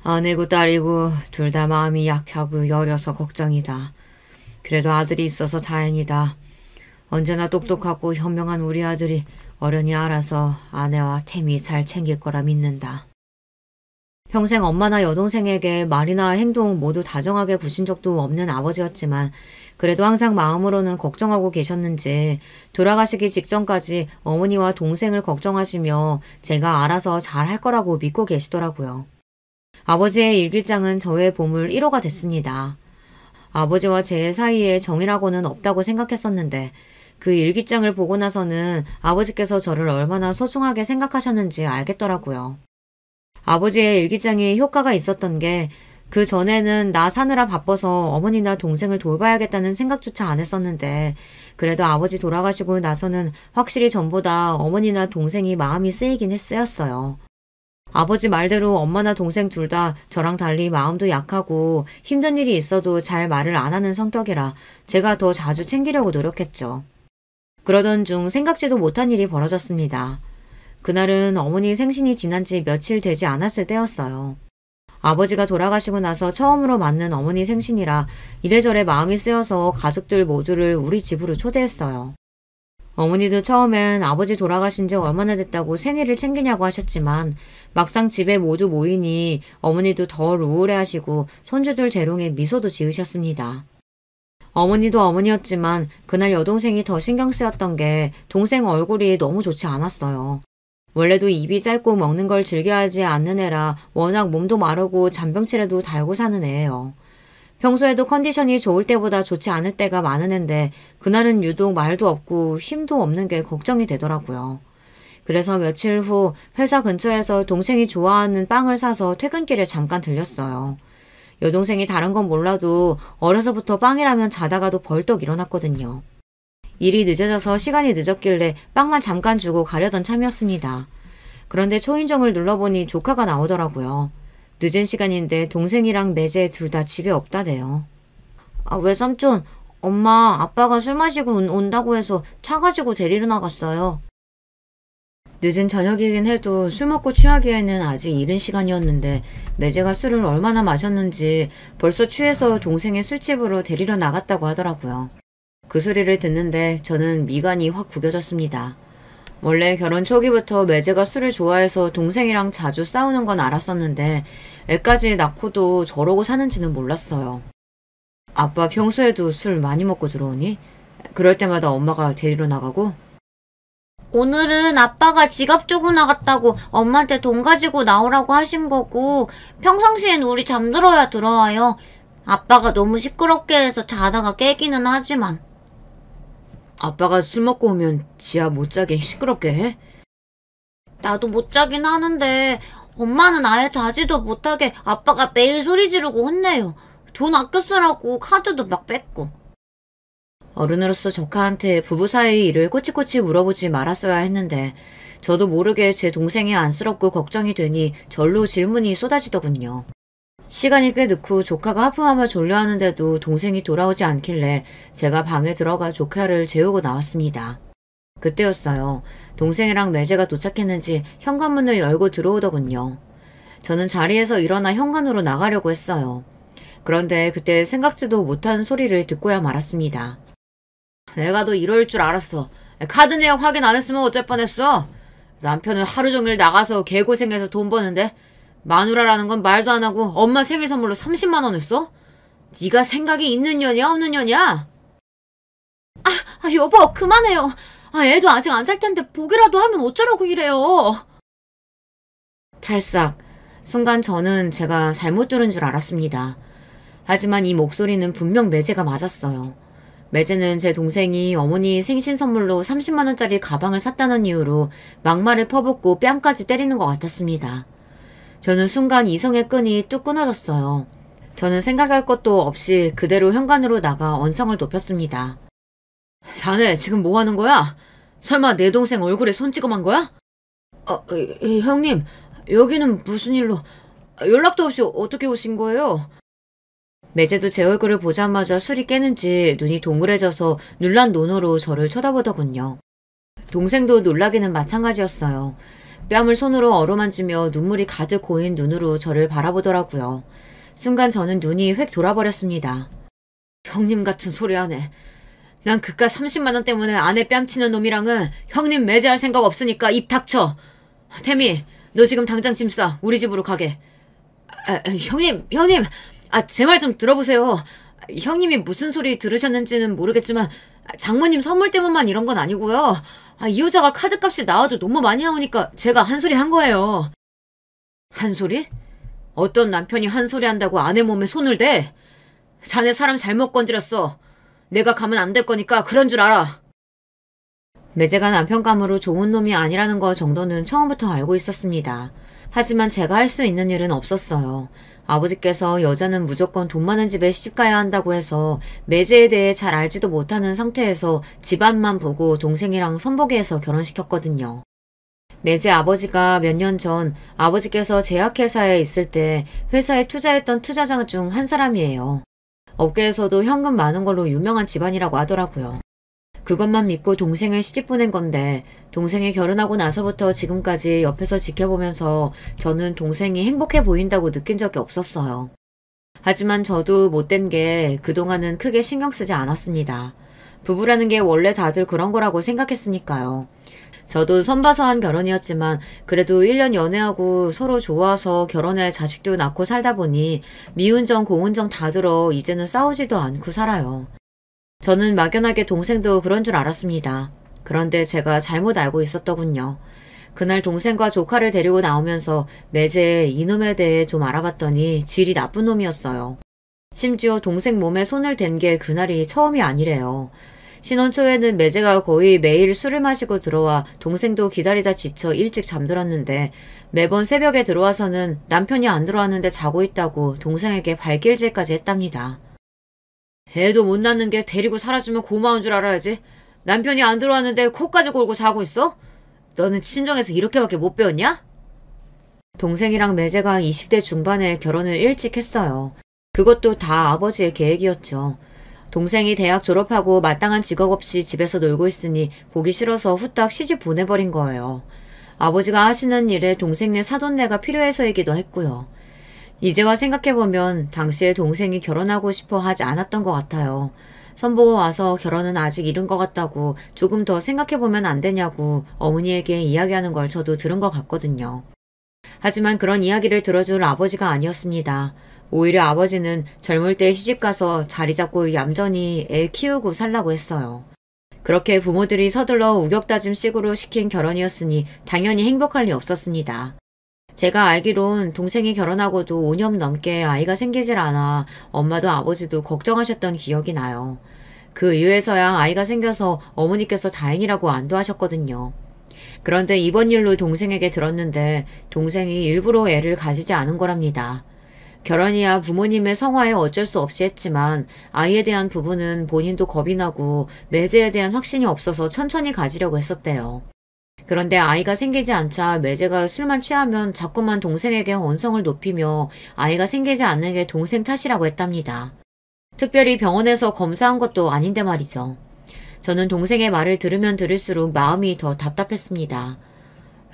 아내고 딸이고 둘 다 마음이 약하고 여려서 걱정이다. 그래도 아들이 있어서 다행이다. 언제나 똑똑하고 현명한 우리 아들이 어련히 알아서 아내와 태미 잘 챙길 거라 믿는다. 평생 엄마나 여동생에게 말이나 행동 모두 다정하게 구신 적도 없는 아버지였지만 그래도 항상 마음으로는 걱정하고 계셨는지 돌아가시기 직전까지 어머니와 동생을 걱정하시며 제가 알아서 잘 할 거라고 믿고 계시더라고요. 아버지의 일기장은 저의 보물 1호가 됐습니다. 아버지와 제 사이에 정이라고는 없다고 생각했었는데 그 일기장을 보고 나서는 아버지께서 저를 얼마나 소중하게 생각하셨는지 알겠더라고요. 아버지의 일기장이 효과가 있었던 게 그 전에는 나 사느라 바빠서 어머니나 동생을 돌봐야겠다는 생각조차 안 했었는데 그래도 아버지 돌아가시고 나서는 확실히 전보다 어머니나 동생이 마음이 쓰이긴 쓰였어요. 아버지 말대로 엄마나 동생 둘 다 저랑 달리 마음도 약하고 힘든 일이 있어도 잘 말을 안 하는 성격이라 제가 더 자주 챙기려고 노력했죠. 그러던 중 생각지도 못한 일이 벌어졌습니다. 그날은 어머니 생신이 지난 지 며칠 되지 않았을 때였어요. 아버지가 돌아가시고 나서 처음으로 맞는 어머니 생신이라 이래저래 마음이 쓰여서 가족들 모두를 우리 집으로 초대했어요. 어머니도 처음엔 아버지 돌아가신 지 얼마나 됐다고 생일을 챙기냐고 하셨지만 막상 집에 모두 모이니 어머니도 덜 우울해하시고 손주들 재롱에 미소도 지으셨습니다. 어머니도 어머니였지만 그날 여동생이 더 신경 쓰였던 게 동생 얼굴이 너무 좋지 않았어요. 원래도 입이 짧고 먹는 걸 즐겨하지 않는 애라 워낙 몸도 마르고 잔병치레도 달고 사는 애예요. 평소에도 컨디션이 좋을 때보다 좋지 않을 때가 많은 앤데 그날은 유독 말도 없고 힘도 없는 게 걱정이 되더라고요. 그래서 며칠 후 회사 근처에서 동생이 좋아하는 빵을 사서 퇴근길에 잠깐 들렸어요. 여동생이 다른 건 몰라도 어려서부터 빵이라면 자다가도 벌떡 일어났거든요. 일이 늦어져서 시간이 늦었길래 빵만 잠깐 주고 가려던 참이었습니다. 그런데 초인종을 눌러보니 조카가 나오더라고요. 늦은 시간인데 동생이랑 매제 둘 다 집에 없다네요. 외삼촌, 엄마 아빠가 술 마시고 온다고 해서 차 가지고 데리러 나갔어요. 늦은 저녁이긴 해도 술 먹고 취하기에는 아직 이른 시간이었는데 매제가 술을 얼마나 마셨는지 벌써 취해서 동생의 술집으로 데리러 나갔다고 하더라고요. 그 소리를 듣는데 저는 미간이 확 구겨졌습니다. 원래 결혼 초기부터 매제가 술을 좋아해서 동생이랑 자주 싸우는 건 알았었는데 애까지 낳고도 저러고 사는지는 몰랐어요. 아빠 평소에도 술 많이 먹고 들어오니? 그럴 때마다 엄마가 데리러 나가고? 오늘은 아빠가 지갑 주고 나갔다고 엄마한테 돈 가지고 나오라고 하신 거고 평상시엔 우리 잠들어야 들어와요. 아빠가 너무 시끄럽게 해서 자다가 깨기는 하지만. 아빠가 술 먹고 오면 지하 못 자게 시끄럽게 해? 나도 못 자긴 하는데 엄마는 아예 자지도 못하게 아빠가 매일 소리 지르고 혼내요. 돈 아껴 쓰라고 카드도 막 뺏고. 어른으로서 조카한테 부부 사이 일을 꼬치꼬치 물어보지 말았어야 했는데 저도 모르게 제 동생이 안쓰럽고 걱정이 되니 절로 질문이 쏟아지더군요. 시간이 꽤 늦고 조카가 하품하며 졸려하는데도 동생이 돌아오지 않길래 제가 방에 들어가 조카를 재우고 나왔습니다. 그때였어요. 동생이랑 매제가 도착했는지 현관문을 열고 들어오더군요. 저는 자리에서 일어나 현관으로 나가려고 했어요. 그런데 그때 생각지도 못한 소리를 듣고야 말았습니다. 내가 너 이럴 줄 알았어. 카드 내역 확인 안 했으면 어쩔 뻔했어. 남편은 하루 종일 나가서 개고생해서 돈 버는데 마누라라는 건 말도 안 하고 엄마 생일 선물로 30만 원을 써? 네가 생각이 있는 년이야 없는 년이야? 여보 그만해요. 애도 아직 안 잘 텐데 보기라도 하면 어쩌라고 이래요. 찰싹. 순간 저는 제가 잘못 들은 줄 알았습니다. 하지만 이 목소리는 분명 매제가 맞았어요. 매제는 제 동생이 어머니 생신 선물로 30만 원짜리 가방을 샀다는 이유로 막말을 퍼붓고 뺨까지 때리는 것 같았습니다. 저는 순간 이성의 끈이 뚝 끊어졌어요. 저는 생각할 것도 없이 그대로 현관으로 나가 언성을 높였습니다. 자네 지금 뭐 하는 거야? 설마 내 동생 얼굴에 손 찍어만 거야? 형님, 여기는 무슨 일로? 연락도 없이 어떻게 오신 거예요? 매제도 제 얼굴을 보자마자 술이 깨는지 눈이 동그래져서 놀란 눈으로 저를 쳐다보더군요. 동생도 놀라기는 마찬가지였어요. 뺨을 손으로 어루만지며 눈물이 가득 고인 눈으로 저를 바라보더라고요. 순간 저는 눈이 획 돌아버렸습니다. 형님 같은 소리 하네. 난 그깟 30만 원 때문에 아내 뺨치는 놈이랑은 형님 매제할 생각 없으니까 입 닥쳐. 태미, 너 지금 당장 짐 싸. 우리 집으로 가게. 형님, 제 말 좀 들어보세요. 형님이 무슨 소리 들으셨는지는 모르겠지만 장모님 선물 때문만 이런 건 아니고요. 이 여자가 카드값이 나와도 너무 많이 나오니까 제가 한 소리 한 거예요. 한 소리? 어떤 남편이 한 소리 한다고 아내 몸에 손을 대? 자네 사람 잘못 건드렸어. 내가 가면 안 될 거니까 그런 줄 알아. 매제가 남편감으로 좋은 놈이 아니라는 거 정도는 처음부터 알고 있었습니다. 하지만 제가 할 수 있는 일은 없었어요. 아버지께서 여자는 무조건 돈 많은 집에 시집가야 한다고 해서 매제에 대해 잘 알지도 못하는 상태에서 집안만 보고 동생이랑 선보기해서 결혼시켰거든요. 매제 아버지가 몇 년 전 아버지께서 제약회사에 있을 때 회사에 투자했던 투자자 중 한 사람이에요. 업계에서도 현금 많은 걸로 유명한 집안이라고 하더라고요. 그것만 믿고 동생을 시집 보낸 건데 동생이 결혼하고 나서부터 지금까지 옆에서 지켜보면서 저는 동생이 행복해 보인다고 느낀 적이 없었어요. 하지만 저도 못된 게 그동안은 크게 신경 쓰지 않았습니다. 부부라는 게 원래 다들 그런 거라고 생각했으니까요. 저도 선봐서 한 결혼이었지만 그래도 1년 연애하고 서로 좋아서 결혼해 자식도 낳고 살다 보니 미운정 고운정 다 들어 이제는 싸우지도 않고 살아요. 저는 막연하게 동생도 그런 줄 알았습니다. 그런데 제가 잘못 알고 있었더군요. 그날 동생과 조카를 데리고 나오면서 매제 이놈에 대해 좀 알아봤더니 질이 나쁜 놈이었어요. 심지어 동생 몸에 손을 댄 게 그날이 처음이 아니래요. 신혼 초에는 매제가 거의 매일 술을 마시고 들어와 동생도 기다리다 지쳐 일찍 잠들었는데 매번 새벽에 들어와서는 남편이 안 들어왔는데 자고 있다고 동생에게 발길질까지 했답니다. 애도 못 낳는 게 데리고 살아주면 고마운 줄 알아야지. 남편이 안 들어왔는데 코까지 골고 자고 있어? 너는 친정에서 이렇게밖에 못 배웠냐? 동생이랑 매제가 20대 중반에 결혼을 일찍 했어요. 그것도 다 아버지의 계획이었죠. 동생이 대학 졸업하고 마땅한 직업 없이 집에서 놀고 있으니 보기 싫어서 후딱 시집 보내버린 거예요. 아버지가 하시는 일에 동생네 사돈네가 필요해서이기도 했고요. 이제와 생각해보면 당시에 동생이 결혼하고 싶어 하지 않았던 것 같아요. 선보고 와서 결혼은 아직 이른 것 같다고 조금 더 생각해보면 안 되냐고 어머니에게 이야기하는 걸 저도 들은 것 같거든요. 하지만 그런 이야기를 들어줄 아버지가 아니었습니다. 오히려 아버지는 젊을 때 시집가서 자리 잡고 얌전히 애 키우고 살라고 했어요. 그렇게 부모들이 서둘러 우격다짐식으로 시킨 결혼이었으니 당연히 행복할 리 없었습니다. 제가 알기론 동생이 결혼하고도 5년 넘게 아이가 생기질 않아 엄마도 아버지도 걱정하셨던 기억이 나요. 그 이후에서야 아이가 생겨서 어머니께서 다행이라고 안도하셨거든요. 그런데 이번 일로 동생에게 들었는데 동생이 일부러 애를 가지지 않은 거랍니다. 결혼이야 부모님의 성화에 어쩔 수 없이 했지만 아이에 대한 부분은 본인도 겁이 나고 매제에 대한 확신이 없어서 천천히 가지려고 했었대요. 그런데 아이가 생기지 않자 매제가 술만 취하면 자꾸만 동생에게 언성을 높이며 아이가 생기지 않는 게 동생 탓이라고 했답니다. 특별히 병원에서 검사한 것도 아닌데 말이죠. 저는 동생의 말을 들으면 들을수록 마음이 더 답답했습니다.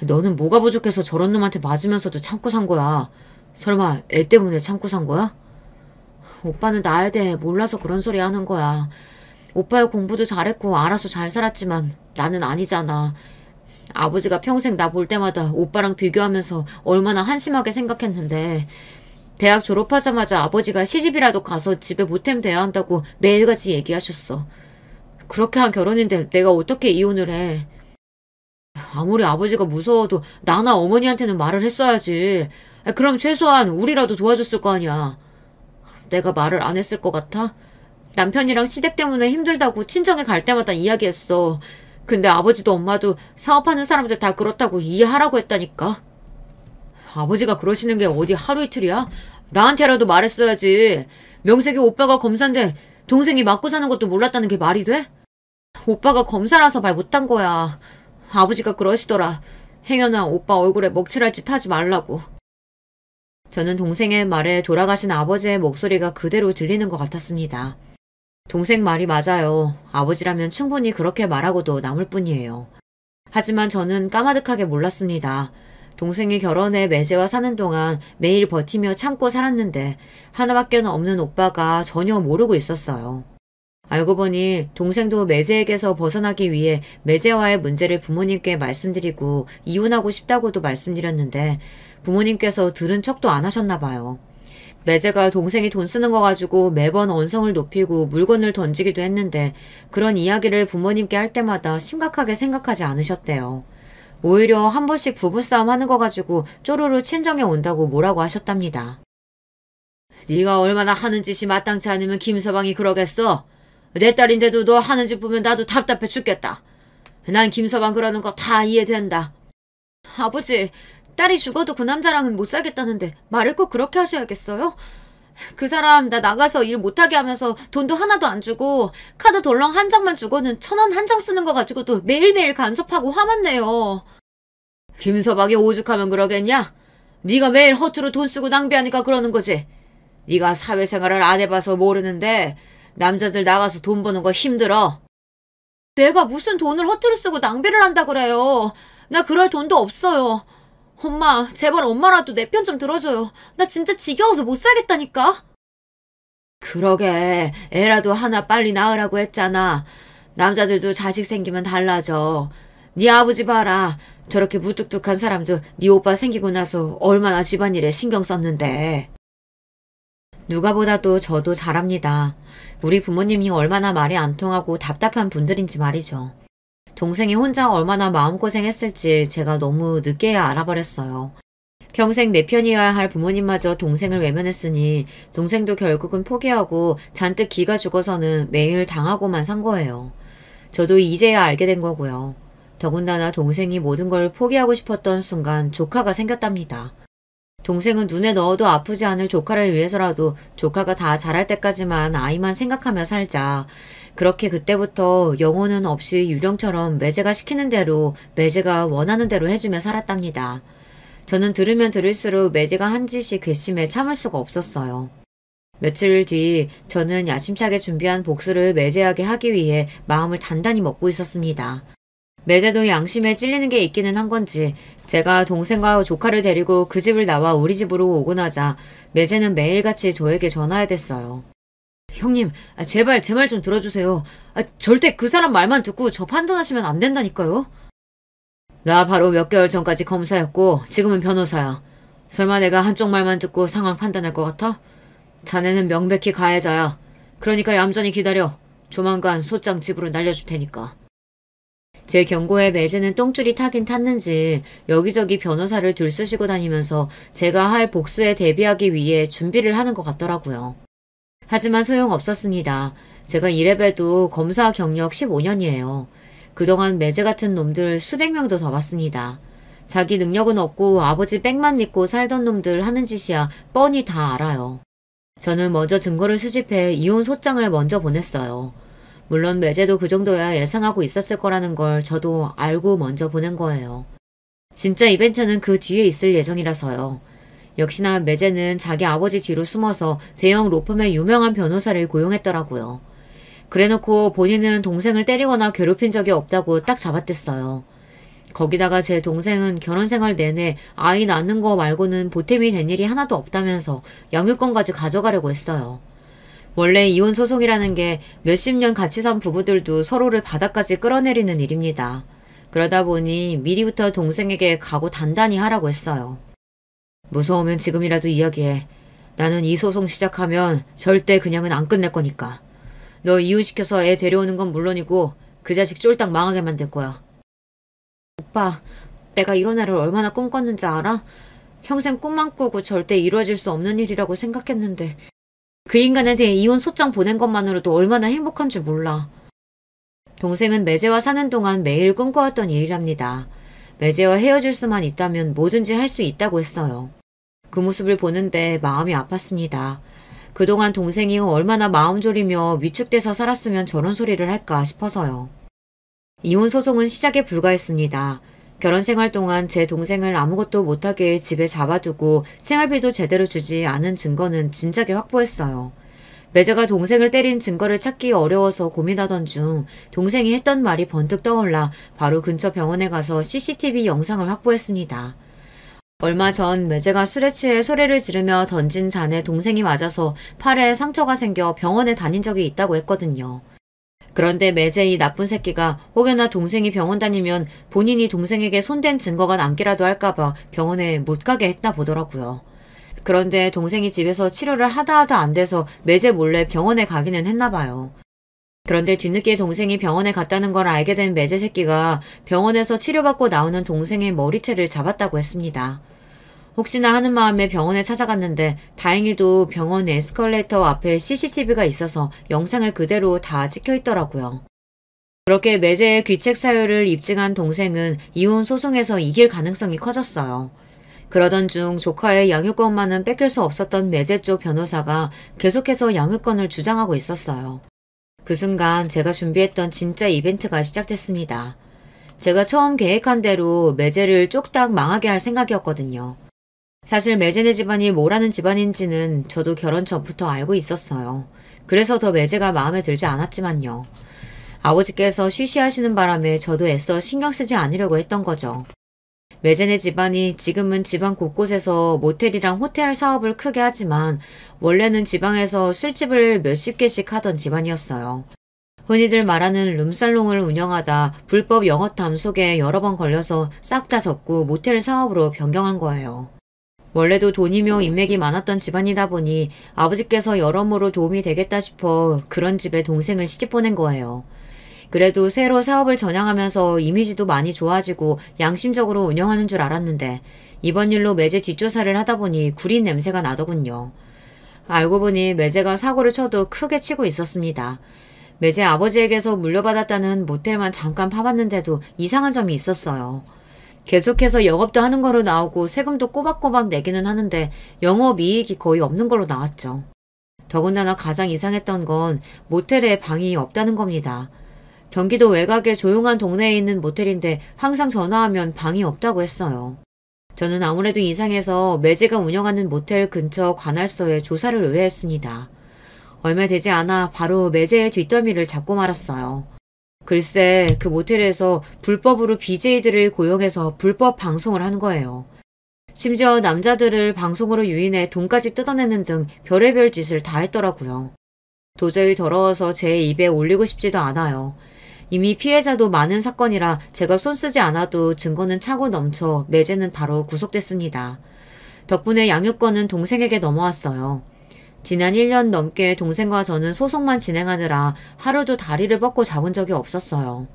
너는 뭐가 부족해서 저런 놈한테 맞으면서도 참고 산 거야. 설마 애 때문에 참고 산 거야? 오빠는 나에 대해 몰라서 그런 소리 하는 거야. 오빠야 공부도 잘했고 알아서 잘 살았지만 나는 아니잖아. 아버지가 평생 나 볼 때마다 오빠랑 비교하면서 얼마나 한심하게 생각했는데 대학 졸업하자마자 아버지가 시집이라도 가서 집에 보탬 돼야 한다고 매일같이 얘기하셨어. 그렇게 한 결혼인데 내가 어떻게 이혼을 해. 아무리 아버지가 무서워도 나나 어머니한테는 말을 했어야지. 그럼 최소한 우리라도 도와줬을 거 아니야. 내가 말을 안 했을 것 같아? 남편이랑 시댁 때문에 힘들다고 친정에 갈 때마다 이야기했어. 근데 아버지도 엄마도 사업하는 사람들 다 그렇다고 이해하라고 했다니까. 아버지가 그러시는 게 어디 하루 이틀이야? 나한테라도 말했어야지. 명색이 오빠가 검사인데 동생이 맞고 사는 것도 몰랐다는 게 말이 돼? 오빠가 검사라서 말 못한 거야. 아버지가 그러시더라. 행여나 오빠 얼굴에 먹칠할 짓 하지 말라고. 저는 동생의 말에 돌아가신 아버지의 목소리가 그대로 들리는 것 같았습니다. 동생 말이 맞아요. 아버지라면 충분히 그렇게 말하고도 남을 뿐이에요. 하지만 저는 까마득하게 몰랐습니다. 동생이 결혼해 매제와 사는 동안 매일 버티며 참고 살았는데 하나밖에 없는 오빠가 전혀 모르고 있었어요. 알고 보니 동생도 매제에게서 벗어나기 위해 매제와의 문제를 부모님께 말씀드리고 이혼하고 싶다고도 말씀드렸는데 부모님께서 들은 척도 안 하셨나 봐요. 매제가 동생이 돈 쓰는 거 가지고 매번 언성을 높이고 물건을 던지기도 했는데 그런 이야기를 부모님께 할 때마다 심각하게 생각하지 않으셨대요. 오히려 한 번씩 부부싸움 하는 거 가지고 쪼르르 친정에 온다고 뭐라고 하셨답니다. 네가 얼마나 하는 짓이 마땅치 않으면 김서방이 그러겠어? 내 딸인데도 너 하는 짓 보면 나도 답답해 죽겠다. 난 김서방 그러는 거 다 이해된다. 아버지, 딸이 죽어도 그 남자랑은 못 살겠다는데 말을 꼭 그렇게 하셔야겠어요? 그 사람 나 나가서 일 못하게 하면서 돈도 하나도 안 주고 카드 덜렁 한 장만 주고는 1,000원 한 장 쓰는 거 가지고도 매일매일 간섭하고 화만 내요. 김서방이 오죽하면 그러겠냐? 네가 매일 허투루 돈 쓰고 낭비하니까 그러는 거지. 네가 사회생활을 안 해봐서 모르는데 남자들 나가서 돈 버는 거 힘들어. 내가 무슨 돈을 허투루 쓰고 낭비를 한다 그래요. 나 그럴 돈도 없어요. 엄마, 제발 엄마라도 내 편 좀 들어줘요. 나 진짜 지겨워서 못 살겠다니까. 그러게, 애라도 하나 빨리 낳으라고 했잖아. 남자들도 자식 생기면 달라져. 네 아버지 봐라. 저렇게 무뚝뚝한 사람도 네 오빠 생기고 나서 얼마나 집안일에 신경 썼는데. 누가 보다도 저도 잘 압니다. 우리 부모님이 얼마나 말이 안 통하고 답답한 분들인지 말이죠. 동생이 혼자 얼마나 마음고생했을지 제가 너무 늦게야 알아버렸어요. 평생 내 편이어야 할 부모님마저 동생을 외면했으니 동생도 결국은 포기하고 잔뜩 기가 죽어서는 매일 당하고만 산 거예요. 저도 이제야 알게 된 거고요. 더군다나 동생이 모든 걸 포기하고 싶었던 순간 조카가 생겼답니다. 동생은 눈에 넣어도 아프지 않을 조카를 위해서라도 조카가 다 자랄 때까지만 아이만 생각하며 살자. 그렇게 그때부터 영혼은 없이 유령처럼 매제가 시키는 대로 매제가 원하는 대로 해주며 살았답니다. 저는 들으면 들을수록 매제가 한 짓이 괘씸해 참을 수가 없었어요. 며칠 뒤 저는 야심차게 준비한 복수를 매제하게 하기 위해 마음을 단단히 먹고 있었습니다. 매제도 양심에 찔리는 게 있기는 한 건지 제가 동생과 조카를 데리고 그 집을 나와 우리 집으로 오고 나자 매제는 매일같이 저에게 전화해댔어요. 형님, 제발 제 말 좀 들어주세요. 절대 그 사람 말만 듣고 저 판단하시면 안 된다니까요. 나 바로 몇 개월 전까지 검사였고 지금은 변호사야. 설마 내가 한쪽 말만 듣고 상황 판단할 것 같아? 자네는 명백히 가해자야. 그러니까 얌전히 기다려. 조만간 소장 집으로 날려줄 테니까. 제 경고에 매제는 똥줄이 타긴 탔는지 여기저기 변호사를 들쑤시고 다니면서 제가 할 복수에 대비하기 위해 준비를 하는 것 같더라고요. 하지만 소용없었습니다. 제가 이래봬도 검사 경력 15년이에요. 그동안 매제 같은 놈들 수백 명도 더 봤습니다. 자기 능력은 없고 아버지 빽만 믿고 살던 놈들 하는 짓이야 뻔히 다 알아요. 저는 먼저 증거를 수집해 이혼 소장을 먼저 보냈어요. 물론 매제도 그 정도야 예상하고 있었을 거라는 걸 저도 알고 먼저 보낸 거예요. 진짜 이벤트는 그 뒤에 있을 예정이라서요. 역시나 매제는 자기 아버지 뒤로 숨어서 대형 로펌의 유명한 변호사를 고용했더라고요. 그래놓고 본인은 동생을 때리거나 괴롭힌 적이 없다고 딱 잡아댔어요. 거기다가 제 동생은 결혼 생활 내내 아이 낳는 거 말고는 보탬이 된 일이 하나도 없다면서 양육권까지 가져가려고 했어요. 원래 이혼 소송이라는 게 몇십 년 같이 산 부부들도 서로를 바닥까지 끌어내리는 일입니다. 그러다 보니 미리부터 동생에게 각오 단단히 하라고 했어요. 무서우면 지금이라도 이야기해. 나는 이 소송 시작하면 절대 그냥은 안 끝낼 거니까. 너 이혼시켜서 애 데려오는 건 물론이고 그 자식 쫄딱 망하게 만들 거야. 오빠, 내가 이런 애를 얼마나 꿈꿨는지 알아? 평생 꿈만 꾸고 절대 이루어질 수 없는 일이라고 생각했는데 그 인간에 대해 이혼 소장 보낸 것만으로도 얼마나 행복한 줄 몰라. 동생은 매제와 사는 동안 매일 꿈꿔왔던 일이랍니다. 매제와 헤어질 수만 있다면 뭐든지 할 수 있다고 했어요. 그 모습을 보는데 마음이 아팠습니다. 그동안 동생이 얼마나 마음 졸이며 위축돼서 살았으면 저런 소리를 할까 싶어서요. 이혼 소송은 시작에 불과했습니다. 결혼 생활 동안 제 동생을 아무것도 못하게 집에 잡아두고 생활비도 제대로 주지 않은 증거는 진작에 확보했어요. 매제가 동생을 때린 증거를 찾기 어려워서 고민하던 중 동생이 했던 말이 번뜩 떠올라 바로 근처 병원에 가서 CCTV 영상을 확보했습니다. 얼마 전 매제가 술에 취해 소리를 지르며 던진 잔에 동생이 맞아서 팔에 상처가 생겨 병원에 다닌 적이 있다고 했거든요. 그런데 매제 이 나쁜 새끼가 혹여나 동생이 병원 다니면 본인이 동생에게 손댄 증거가 남기라도 할까봐 병원에 못 가게 했나 보더라고요. 그런데 동생이 집에서 치료를 하다 안 돼서 매제 몰래 병원에 가기는 했나 봐요. 그런데 뒤늦게 동생이 병원에 갔다는 걸 알게 된 매제 새끼가 병원에서 치료받고 나오는 동생의 머리채를 잡았다고 했습니다. 혹시나 하는 마음에 병원에 찾아갔는데 다행히도 병원 에스컬레이터 앞에 CCTV가 있어서 영상을 그대로 다 찍혀 있더라고요. 그렇게 매제의 귀책 사유를 입증한 동생은 이혼 소송에서 이길 가능성이 커졌어요. 그러던 중 조카의 양육권만은 뺏길 수 없었던 매제 쪽 변호사가 계속해서 양육권을 주장하고 있었어요. 그 순간 제가 준비했던 진짜 이벤트가 시작됐습니다. 제가 처음 계획한 대로 매제를 쪽딱 망하게 할 생각이었거든요. 사실 매제네 집안이 뭐라는 집안인지는 저도 결혼 전부터 알고 있었어요. 그래서 더 매제가 마음에 들지 않았지만요. 아버지께서 쉬쉬하시는 바람에 저도 애써 신경 쓰지 않으려고 했던 거죠. 매제네 집안이 지금은 지방 곳곳에서 모텔이랑 호텔 사업을 크게 하지만 원래는 지방에서 술집을 몇십 개씩 하던 집안이었어요. 흔히들 말하는 룸살롱을 운영하다 불법 영업담 속에 여러 번 걸려서 싹 다 접고 모텔 사업으로 변경한 거예요. 원래도 돈이며 인맥이 많았던 집안이다 보니 아버지께서 여러모로 도움이 되겠다 싶어 그런 집에 동생을 시집 보낸 거예요. 그래도 새로 사업을 전향하면서 이미지도 많이 좋아지고 양심적으로 운영하는 줄 알았는데 이번 일로 매제 뒷조사를 하다 보니 구린 냄새가 나더군요. 알고 보니 매제가 사고를 쳐도 크게 치고 있었습니다. 매제 아버지에게서 물려받았다는 모텔만 잠깐 파봤는데도 이상한 점이 있었어요. 계속해서 영업도 하는 거로 나오고 세금도 꼬박꼬박 내기는 하는데 영업이익이 거의 없는 걸로 나왔죠. 더군다나 가장 이상했던 건 모텔에 방이 없다는 겁니다. 경기도 외곽의 조용한 동네에 있는 모텔인데 항상 전화하면 방이 없다고 했어요. 저는 아무래도 이상해서 매제가 운영하는 모텔 근처 관할서에 조사를 의뢰했습니다. 얼마 되지 않아 바로 매제의 뒷더미를 잡고 말았어요. 글쎄 그 모텔에서 불법으로 BJ들을 고용해서 불법 방송을 한 거예요. 심지어 남자들을 방송으로 유인해 돈까지 뜯어내는 등 별의별 짓을 다 했더라고요. 도저히 더러워서 제 입에 올리고 싶지도 않아요. 이미 피해자도 많은 사건이라 제가 손 쓰지 않아도 증거는 차고 넘쳐 매제는 바로 구속됐습니다. 덕분에 양육권은 동생에게 넘어왔어요. 지난 1년 넘게 동생과 저는 소송만 진행하느라 하루도 다리를 뻗고 잡은 적이 없었어요.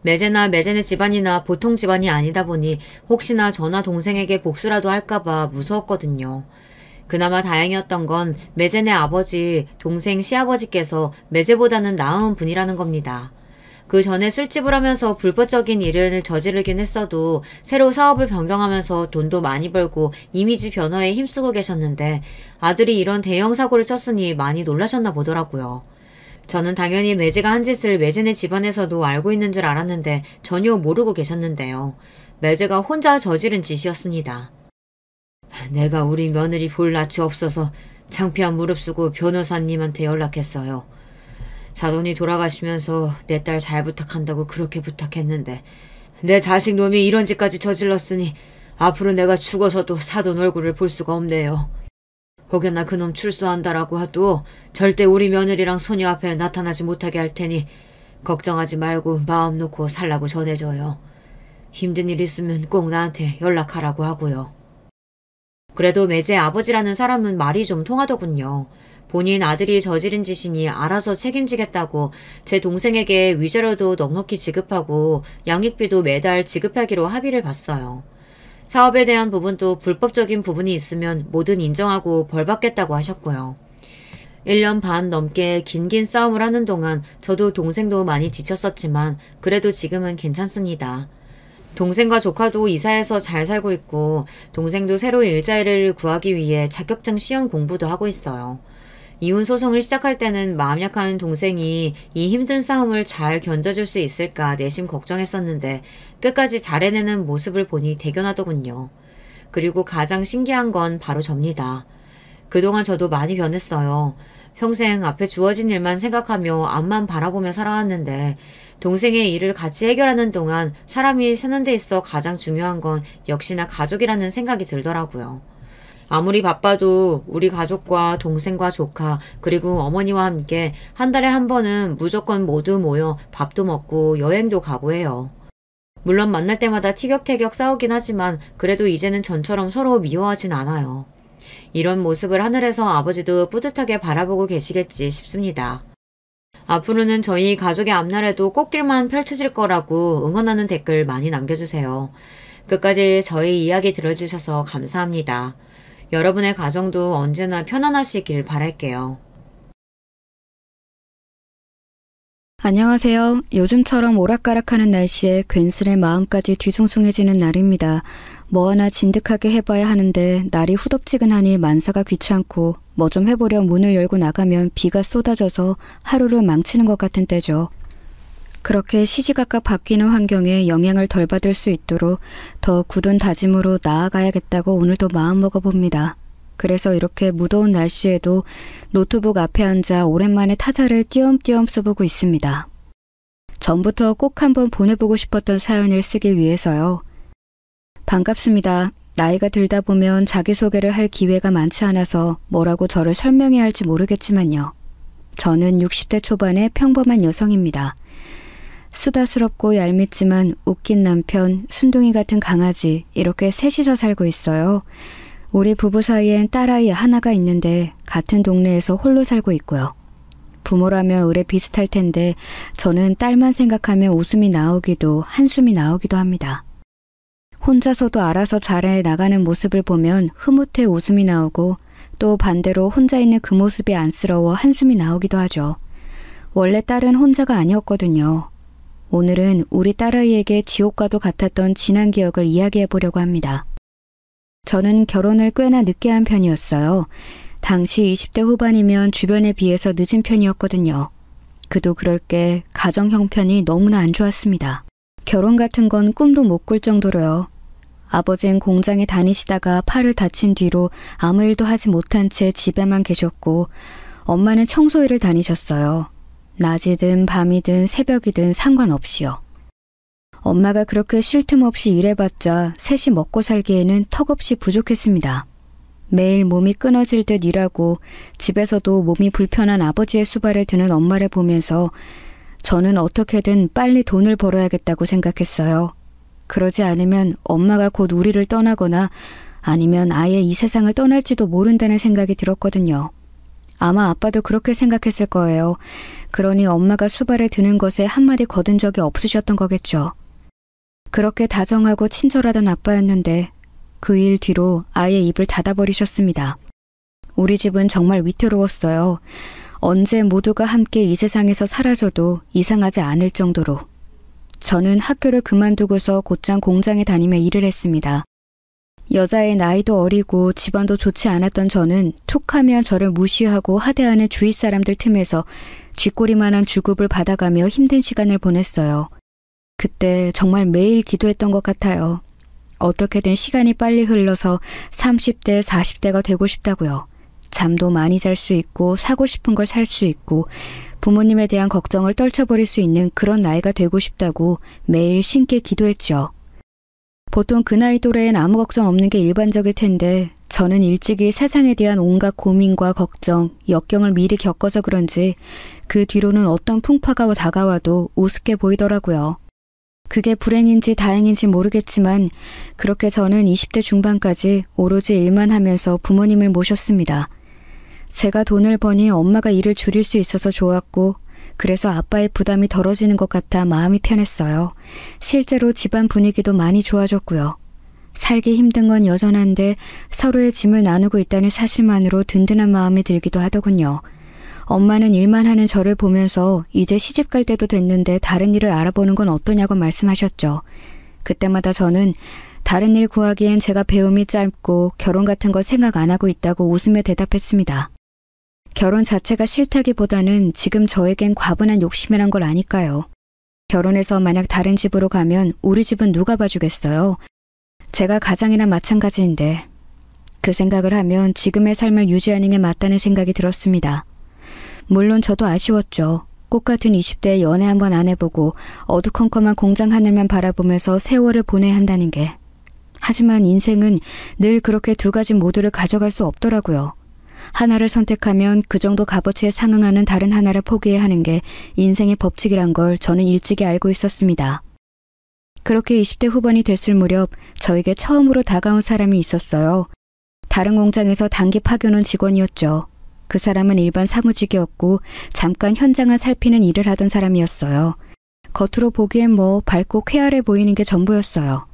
매제나 매제네 집안이나 보통 집안이 아니다 보니 혹시나 저나 동생에게 복수라도 할까봐 무서웠거든요. 그나마 다행이었던 건 매제네 아버지, 동생 시아버지께서 매제보다는 나은 분이라는 겁니다. 그 전에 술집을 하면서 불법적인 일을 저지르긴 했어도 새로 사업을 변경하면서 돈도 많이 벌고 이미지 변화에 힘쓰고 계셨는데 아들이 이런 대형 사고를 쳤으니 많이 놀라셨나 보더라고요. 저는 당연히 매제가 한 짓을 매제네 집안에서도 알고 있는 줄 알았는데 전혀 모르고 계셨는데요. 매제가 혼자 저지른 짓이었습니다. 내가 우리 며느리 볼 낯이 없어서 창피한 무릅쓰고 변호사님한테 연락했어요. 사돈이 돌아가시면서 내 딸 잘 부탁한다고 그렇게 부탁했는데 내 자식 놈이 이런 짓까지 저질렀으니 앞으로 내가 죽어서도 사돈 얼굴을 볼 수가 없네요. 혹여나 그놈 출소한다라고 해도 절대 우리 며느리랑 소녀 앞에 나타나지 못하게 할 테니 걱정하지 말고 마음 놓고 살라고 전해줘요. 힘든 일 있으면 꼭 나한테 연락하라고 하고요. 그래도 매제 아버지라는 사람은 말이 좀 통하더군요. 본인 아들이 저지른 짓이니 알아서 책임지겠다고 제 동생에게 위자료도 넉넉히 지급하고 양육비도 매달 지급하기로 합의를 봤어요. 사업에 대한 부분도 불법적인 부분이 있으면 뭐든 인정하고 벌받겠다고 하셨고요. 1년 반 넘게 긴긴 싸움을 하는 동안 저도 동생도 많이 지쳤었지만 그래도 지금은 괜찮습니다. 동생과 조카도 이사해서 잘 살고 있고 동생도 새로 일자리를 구하기 위해 자격증 시험 공부도 하고 있어요. 이혼 소송을 시작할 때는 마음 약한 동생이 이 힘든 싸움을 잘 견뎌줄 수 있을까 내심 걱정했었는데 끝까지 잘 해내는 모습을 보니 대견하더군요. 그리고 가장 신기한 건 바로 접니다. 그동안 저도 많이 변했어요. 평생 앞에 주어진 일만 생각하며 앞만 바라보며 살아왔는데 동생의 일을 같이 해결하는 동안 사람이 사는 데 있어 가장 중요한 건 역시나 가족이라는 생각이 들더라고요. 아무리 바빠도 우리 가족과 동생과 조카 그리고 어머니와 함께 한 달에 한 번은 무조건 모두 모여 밥도 먹고 여행도 가고 해요. 물론 만날 때마다 티격태격 싸우긴 하지만 그래도 이제는 전처럼 서로 미워하진 않아요. 이런 모습을 하늘에서 아버지도 뿌듯하게 바라보고 계시겠지 싶습니다. 앞으로는 저희 가족의 앞날에도 꽃길만 펼쳐질 거라고 응원하는 댓글 많이 남겨주세요. 끝까지 저희 이야기 들어주셔서 감사합니다. 여러분의 가정도 언제나 편안하시길 바랄게요. 안녕하세요. 요즘처럼 오락가락하는 날씨에 괜스레 마음까지 뒤숭숭해지는 날입니다. 뭐 하나 진득하게 해봐야 하는데 날이 후덥지근하니 만사가 귀찮고 뭐 좀 해보려 문을 열고 나가면 비가 쏟아져서 하루를 망치는 것 같은 때죠. 그렇게 시시각각 바뀌는 환경에 영향을 덜 받을 수 있도록 더 굳은 다짐으로 나아가야겠다고 오늘도 마음먹어봅니다. 그래서 이렇게 무더운 날씨에도 노트북 앞에 앉아 오랜만에 타자를 띄엄띄엄 써보고 있습니다. 전부터 꼭 한번 보내보고 싶었던 사연을 쓰기 위해서요. 반갑습니다. 나이가 들다 보면 자기소개를 할 기회가 많지 않아서 뭐라고 저를 설명해야 할지 모르겠지만요. 저는 60대 초반의 평범한 여성입니다. 수다스럽고 얄밉지만 웃긴 남편, 순둥이 같은 강아지 이렇게 셋이서 살고 있어요. 우리 부부 사이엔 딸아이 하나가 있는데 같은 동네에서 홀로 살고 있고요. 부모라면 의뢰 비슷할 텐데 저는 딸만 생각하면 웃음이 나오기도 한숨이 나오기도 합니다. 혼자서도 알아서 잘해 나가는 모습을 보면 흐뭇해 웃음이 나오고 또 반대로 혼자 있는 그 모습이 안쓰러워 한숨이 나오기도 하죠. 원래 딸은 혼자가 아니었거든요. 오늘은 우리 딸아이에게 지옥과도 같았던 지난 기억을 이야기해 보려고 합니다. 저는 결혼을 꽤나 늦게 한 편이었어요. 당시 20대 후반이면 주변에 비해서 늦은 편이었거든요. 그도 그럴 게 가정 형편이 너무나 안 좋았습니다. 결혼 같은 건 꿈도 못 꿀 정도로요. 아버지는 공장에 다니시다가 팔을 다친 뒤로 아무 일도 하지 못한 채 집에만 계셨고 엄마는 청소일을 다니셨어요. 낮이든 밤이든 새벽이든 상관없이요. 엄마가 그렇게 쉴 틈 없이 일해봤자 셋이 먹고 살기에는 턱없이 부족했습니다. 매일 몸이 끊어질 듯 일하고 집에서도 몸이 불편한 아버지의 수발을 드는 엄마를 보면서 저는 어떻게든 빨리 돈을 벌어야겠다고 생각했어요. 그러지 않으면 엄마가 곧 우리를 떠나거나 아니면 아예 이 세상을 떠날지도 모른다는 생각이 들었거든요. 아마 아빠도 그렇게 생각했을 거예요. 그러니 엄마가 수발을 드는 것에 한마디 거둔 적이 없으셨던 거겠죠. 그렇게 다정하고 친절하던 아빠였는데 그 일 뒤로 아예 입을 닫아버리셨습니다. 우리 집은 정말 위태로웠어요. 언제 모두가 함께 이 세상에서 사라져도 이상하지 않을 정도로. 저는 학교를 그만두고서 곧장 공장에 다니며 일을 했습니다. 여자의 나이도 어리고 집안도 좋지 않았던 저는 툭하면 저를 무시하고 하대하는 주위 사람들 틈에서 쥐꼬리만한 주급을 받아가며 힘든 시간을 보냈어요. 그때 정말 매일 기도했던 것 같아요. 어떻게든 시간이 빨리 흘러서 30대, 40대가 되고 싶다고요. 잠도 많이 잘 수 있고 사고 싶은 걸 살 수 있고 부모님에 대한 걱정을 떨쳐버릴 수 있는 그런 나이가 되고 싶다고 매일 신께 기도했죠. 보통 그 나이 또래엔 아무 걱정 없는 게 일반적일 텐데 저는 일찍이 세상에 대한 온갖 고민과 걱정, 역경을 미리 겪어서 그런지 그 뒤로는 어떤 풍파가 다가와도 우습게 보이더라고요. 그게 불행인지 다행인지 모르겠지만 그렇게 저는 20대 중반까지 오로지 일만 하면서 부모님을 모셨습니다. 제가 돈을 버니 엄마가 일을 줄일 수 있어서 좋았고 그래서 아빠의 부담이 덜어지는 것 같아 마음이 편했어요. 실제로 집안 분위기도 많이 좋아졌고요. 살기 힘든 건 여전한데 서로의 짐을 나누고 있다는 사실만으로 든든한 마음이 들기도 하더군요. 엄마는 일만 하는 저를 보면서 이제 시집 갈 때도 됐는데 다른 일을 알아보는 건 어떠냐고 말씀하셨죠. 그때마다 저는 다른 일 구하기엔 제가 배움이 짧고 결혼 같은 거 생각 안 하고 있다고 웃으며 대답했습니다. 결혼 자체가 싫다기보다는 지금 저에겐 과분한 욕심이란 걸 아니까요. 결혼해서 만약 다른 집으로 가면 우리 집은 누가 봐주겠어요. 제가 가장이나 마찬가지인데 그 생각을 하면 지금의 삶을 유지하는 게 맞다는 생각이 들었습니다. 물론 저도 아쉬웠죠. 꽃같은 20대에 연애 한번 안 해보고 어두컴컴한 공장 하늘만 바라보면서 세월을 보내야 한다는 게. 하지만 인생은 늘 그렇게 두 가지 모두를 가져갈 수 없더라고요. 하나를 선택하면 그 정도 값어치에 상응하는 다른 하나를 포기해야 하는 게 인생의 법칙이란 걸 저는 일찍이 알고 있었습니다. 그렇게 20대 후반이 됐을 무렵 저에게 처음으로 다가온 사람이 있었어요. 다른 공장에서 단기 파견 온 직원이었죠. 그 사람은 일반 사무직이었고 잠깐 현장을 살피는 일을 하던 사람이었어요. 겉으로 보기엔 밝고 쾌활해 보이는 게 전부였어요.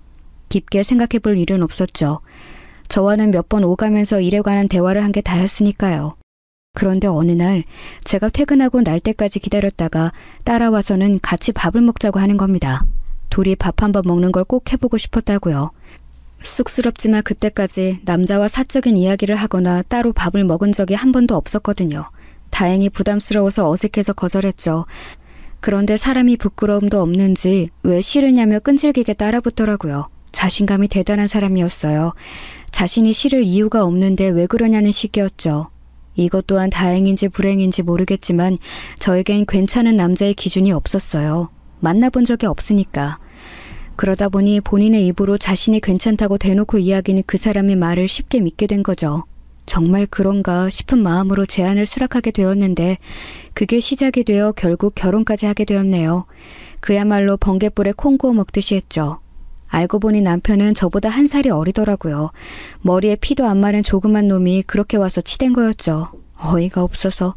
깊게 생각해 볼 일은 없었죠. 저와는 몇 번 오가면서 일에 관한 대화를 한 게 다였으니까요. 그런데 어느 날 제가 퇴근하고 날 때까지 기다렸다가 따라와서는 같이 밥을 먹자고 하는 겁니다. 둘이 밥 한 번 먹는 걸 꼭 해보고 싶었다고요. 쑥스럽지만 그때까지 남자와 사적인 이야기를 하거나 따로 밥을 먹은 적이 한 번도 없었거든요. 다행히 부담스러워서 어색해서 거절했죠. 그런데 사람이 부끄러움도 없는지 왜 싫으냐며 끈질기게 따라붙더라고요. 자신감이 대단한 사람이었어요. 자신이 싫을 이유가 없는데 왜 그러냐는 식이었죠. 이것 또한 다행인지 불행인지 모르겠지만 저에겐 괜찮은 남자의 기준이 없었어요. 만나본 적이 없으니까. 그러다 보니 본인의 입으로 자신이 괜찮다고 대놓고 이야기는 그 사람의 말을 쉽게 믿게 된 거죠. 정말 그런가 싶은 마음으로 제안을 수락하게 되었는데 그게 시작이 되어 결국 결혼까지 하게 되었네요. 그야말로 번갯불에 콩 구워 먹듯이 했죠. 알고 보니 남편은 저보다 한 살이 어리더라고요. 머리에 피도 안 마른 조그만 놈이 그렇게 와서 치댄 거였죠. 어이가 없어서.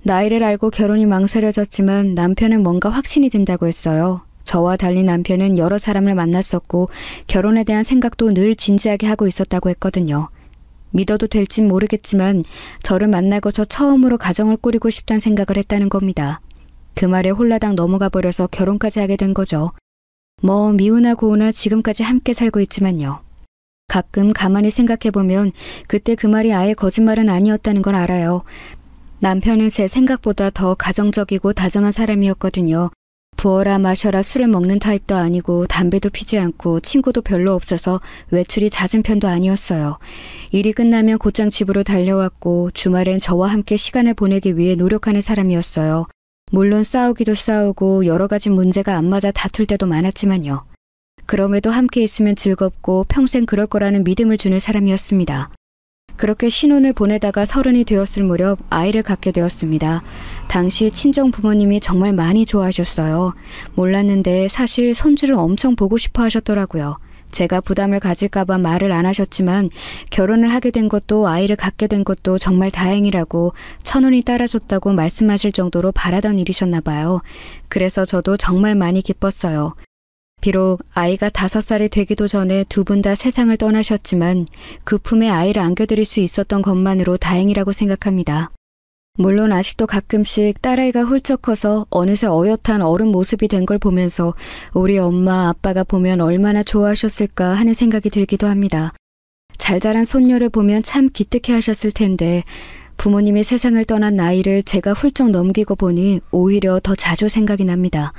나이를 알고 결혼이 망설여졌지만 남편은 뭔가 확신이 든다고 했어요. 저와 달리 남편은 여러 사람을 만났었고 결혼에 대한 생각도 늘 진지하게 하고 있었다고 했거든요. 믿어도 될진 모르겠지만 저를 만나고서 처음으로 가정을 꾸리고 싶다는 생각을 했다는 겁니다. 그 말에 홀라당 넘어가 버려서 결혼까지 하게 된 거죠. 미우나 고우나 지금까지 함께 살고 있지만요. 가끔 가만히 생각해보면 그때 그 말이 아예 거짓말은 아니었다는 걸 알아요. 남편은 제 생각보다 더 가정적이고 다정한 사람이었거든요. 부어라 마셔라 술을 먹는 타입도 아니고 담배도 피지 않고 친구도 별로 없어서 외출이 잦은 편도 아니었어요. 일이 끝나면 곧장 집으로 달려왔고 주말엔 저와 함께 시간을 보내기 위해 노력하는 사람이었어요. 물론 싸우기도 싸우고 여러 가지 문제가 안 맞아 다툴 때도 많았지만요. 그럼에도 함께 있으면 즐겁고 평생 그럴 거라는 믿음을 주는 사람이었습니다. 그렇게 신혼을 보내다가 30이 되었을 무렵 아이를 갖게 되었습니다. 당시 친정 부모님이 정말 많이 좋아하셨어요. 몰랐는데 사실 손주를 엄청 보고 싶어 하셨더라고요. 제가 부담을 가질까봐 말을 안 하셨지만 결혼을 하게 된 것도 아이를 갖게 된 것도 정말 다행이라고 천운이 따라줬다고 말씀하실 정도로 바라던 일이셨나 봐요. 그래서 저도 정말 많이 기뻤어요. 비록 아이가 5살이 되기도 전에 두 분 다 세상을 떠나셨지만 그 품에 아이를 안겨드릴 수 있었던 것만으로 다행이라고 생각합니다. 물론 아직도 가끔씩 딸아이가 훌쩍 커서 어느새 어엿한 어른 모습이 된 걸 보면서 우리 엄마 아빠가 보면 얼마나 좋아하셨을까 하는 생각이 들기도 합니다. 잘 자란 손녀를 보면 참 기특해 하셨을 텐데 부모님이 세상을 떠난 나이를 제가 훌쩍 넘기고 보니 오히려 더 자주 생각이 납니다.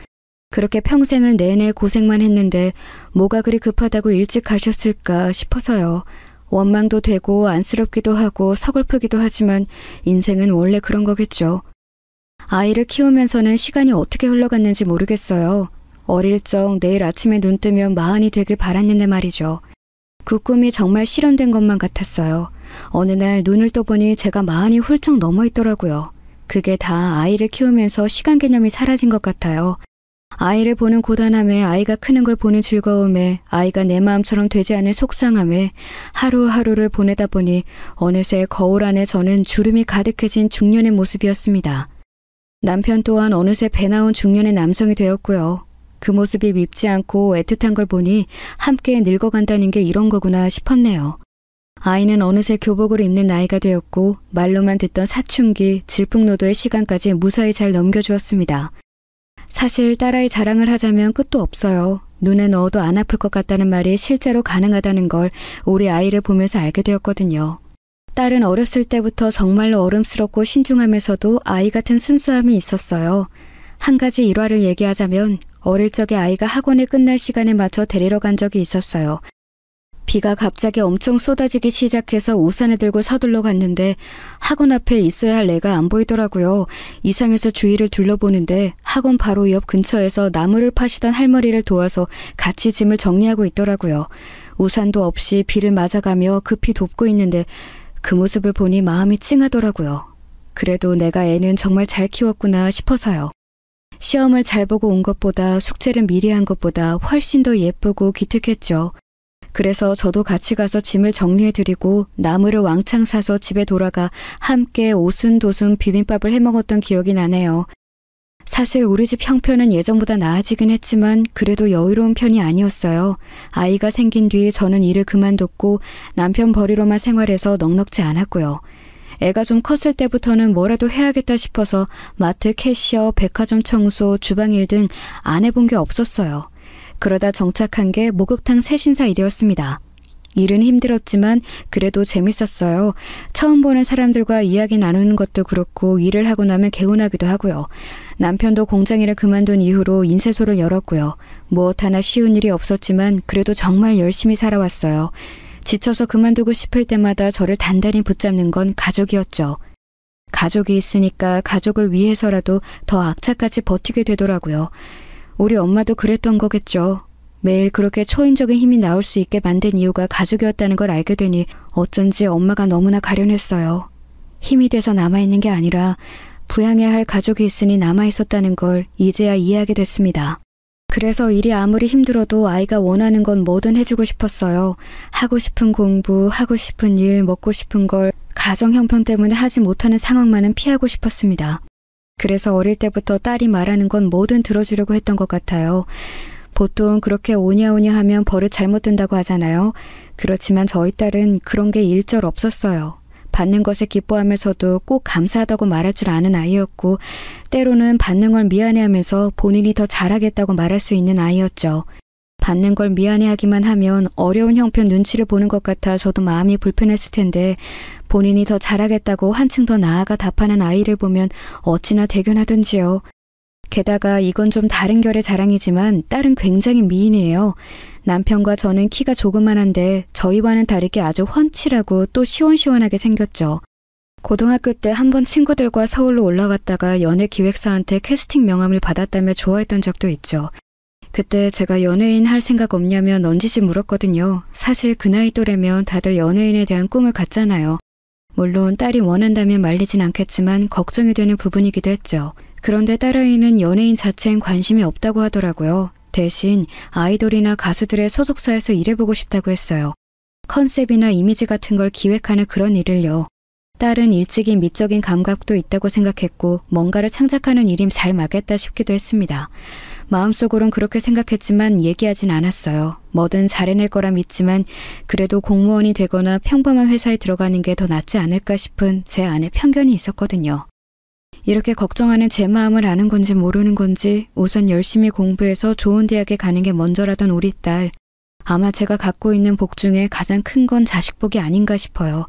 그렇게 평생을 내내 고생만 했는데 뭐가 그리 급하다고 일찍 가셨을까 싶어서요. 원망도 되고 안쓰럽기도 하고 서글프기도 하지만 인생은 원래 그런 거겠죠. 아이를 키우면서는 시간이 어떻게 흘러갔는지 모르겠어요. 어릴 적 내일 아침에 눈 뜨면 40이 되길 바랐는데 말이죠. 그 꿈이 정말 실현된 것만 같았어요. 어느 날 눈을 떠보니 제가 40이 훌쩍 넘어 있더라고요. 그게 다 아이를 키우면서 시간 개념이 사라진 것 같아요. 아이를 보는 고단함에 아이가 크는 걸 보는 즐거움에 아이가 내 마음처럼 되지 않은 속상함에 하루하루를 보내다 보니 어느새 거울 안에 저는 주름이 가득해진 중년의 모습이었습니다. 남편 또한 어느새 배 나온 중년의 남성이 되었고요. 그 모습이 밉지 않고 애틋한 걸 보니 함께 늙어간다는 게 이런 거구나 싶었네요. 아이는 어느새 교복을 입는 나이가 되었고 말로만 듣던 사춘기, 질풍노도의 시간까지 무사히 잘 넘겨주었습니다. 사실 딸아이 자랑을 하자면 끝도 없어요. 눈에 넣어도 안 아플 것 같다는 말이 실제로 가능하다는 걸 우리 아이를 보면서 알게 되었거든요. 딸은 어렸을 때부터 정말로 어름스럽고 신중하면서도 아이 같은 순수함이 있었어요. 한 가지 일화를 얘기하자면 어릴 적에 아이가 학원이 끝날 시간에 맞춰 데리러 간 적이 있었어요. 비가 갑자기 엄청 쏟아지기 시작해서 우산을 들고 서둘러 갔는데 학원 앞에 있어야 할 애가 안 보이더라고요. 이상해서 주위를 둘러보는데 학원 바로 옆 근처에서 나무를 파시던 할머니를 도와서 같이 짐을 정리하고 있더라고요. 우산도 없이 비를 맞아가며 급히 돕고 있는데 그 모습을 보니 마음이 찡하더라고요. 그래도 내가 애는 정말 잘 키웠구나 싶어서요. 시험을 잘 보고 온 것보다 숙제를 미리 한 것보다 훨씬 더 예쁘고 기특했죠. 그래서 저도 같이 가서 짐을 정리해드리고 나무를 왕창 사서 집에 돌아가 함께 오순도순 비빔밥을 해먹었던 기억이 나네요. 사실 우리 집 형편은 예전보다 나아지긴 했지만 그래도 여유로운 편이 아니었어요. 아이가 생긴 뒤 저는 일을 그만뒀고 남편 벌이로만 생활해서 넉넉지 않았고요. 애가 좀 컸을 때부터는 뭐라도 해야겠다 싶어서 마트 캐시어, 백화점 청소, 주방일 등 안 해본 게 없었어요. 그러다 정착한 게 목욕탕 세신사 일이었습니다. 일은 힘들었지만 그래도 재밌었어요. 처음 보는 사람들과 이야기 나누는 것도 그렇고 일을 하고 나면 개운하기도 하고요. 남편도 공장일을 그만둔 이후로 인쇄소를 열었고요. 무엇 하나 쉬운 일이 없었지만 그래도 정말 열심히 살아왔어요. 지쳐서 그만두고 싶을 때마다 저를 단단히 붙잡는 건 가족이었죠. 가족이 있으니까 가족을 위해서라도 더 악착같이 버티게 되더라고요. 우리 엄마도 그랬던 거겠죠. 매일 그렇게 초인적인 힘이 나올 수 있게 만든 이유가 가족이었다는 걸 알게 되니 어쩐지 엄마가 너무나 가련했어요. 힘이 돼서 남아있는 게 아니라 부양해야 할 가족이 있으니 남아있었다는 걸 이제야 이해하게 됐습니다. 그래서 일이 아무리 힘들어도 아이가 원하는 건 뭐든 해주고 싶었어요. 하고 싶은 공부, 하고 싶은 일, 먹고 싶은 걸 가정 형편 때문에 하지 못하는 상황만은 피하고 싶었습니다. 그래서 어릴 때부터 딸이 말하는 건 뭐든 들어주려고 했던 것 같아요. 보통 그렇게 오냐오냐 하면 버릇 잘못 든다고 하잖아요. 그렇지만 저희 딸은 그런 게 일절 없었어요. 받는 것에 기뻐하면서도 꼭 감사하다고 말할 줄 아는 아이였고 때로는 받는 걸 미안해하면서 본인이 더 잘하겠다고 말할 수 있는 아이였죠. 받는 걸 미안해하기만 하면 어려운 형편 눈치를 보는 것 같아 저도 마음이 불편했을 텐데 본인이 더 잘하겠다고 한층 더 나아가 답하는 아이를 보면 어찌나 대견하던지요. 게다가 이건 좀 다른 결의 자랑이지만 딸은 굉장히 미인이에요. 남편과 저는 키가 조그만한데 저희와는 다르게 아주 훤칠하고 또 시원시원하게 생겼죠. 고등학교 때 한번 친구들과 서울로 올라갔다가 연예기획사한테 캐스팅 명함을 받았다며 좋아했던 적도 있죠. 그때 제가 연예인 할 생각 없냐며 넌지시 물었거든요. 사실 그 나이 또래면 다들 연예인에 대한 꿈을 갖잖아요. 물론 딸이 원한다면 말리진 않겠지만 걱정이 되는 부분이기도 했죠. 그런데 딸아이는 연예인 자체엔 관심이 없다고 하더라고요. 대신 아이돌이나 가수들의 소속사에서 일해보고 싶다고 했어요. 컨셉이나 이미지 같은 걸 기획하는 그런 일을요. 딸은 일찍이 미적인 감각도 있다고 생각했고 뭔가를 창작하는 일이 잘 맞겠다 싶기도 했습니다. 마음속으론 그렇게 생각했지만 얘기하진 않았어요. 뭐든 잘해낼 거라 믿지만 그래도 공무원이 되거나 평범한 회사에 들어가는 게 더 낫지 않을까 싶은 제 안에 편견이 있었거든요. 이렇게 걱정하는 제 마음을 아는 건지 모르는 건지 우선 열심히 공부해서 좋은 대학에 가는 게 먼저라던 우리 딸. 아마 제가 갖고 있는 복 중에 가장 큰 건 자식 복이 아닌가 싶어요.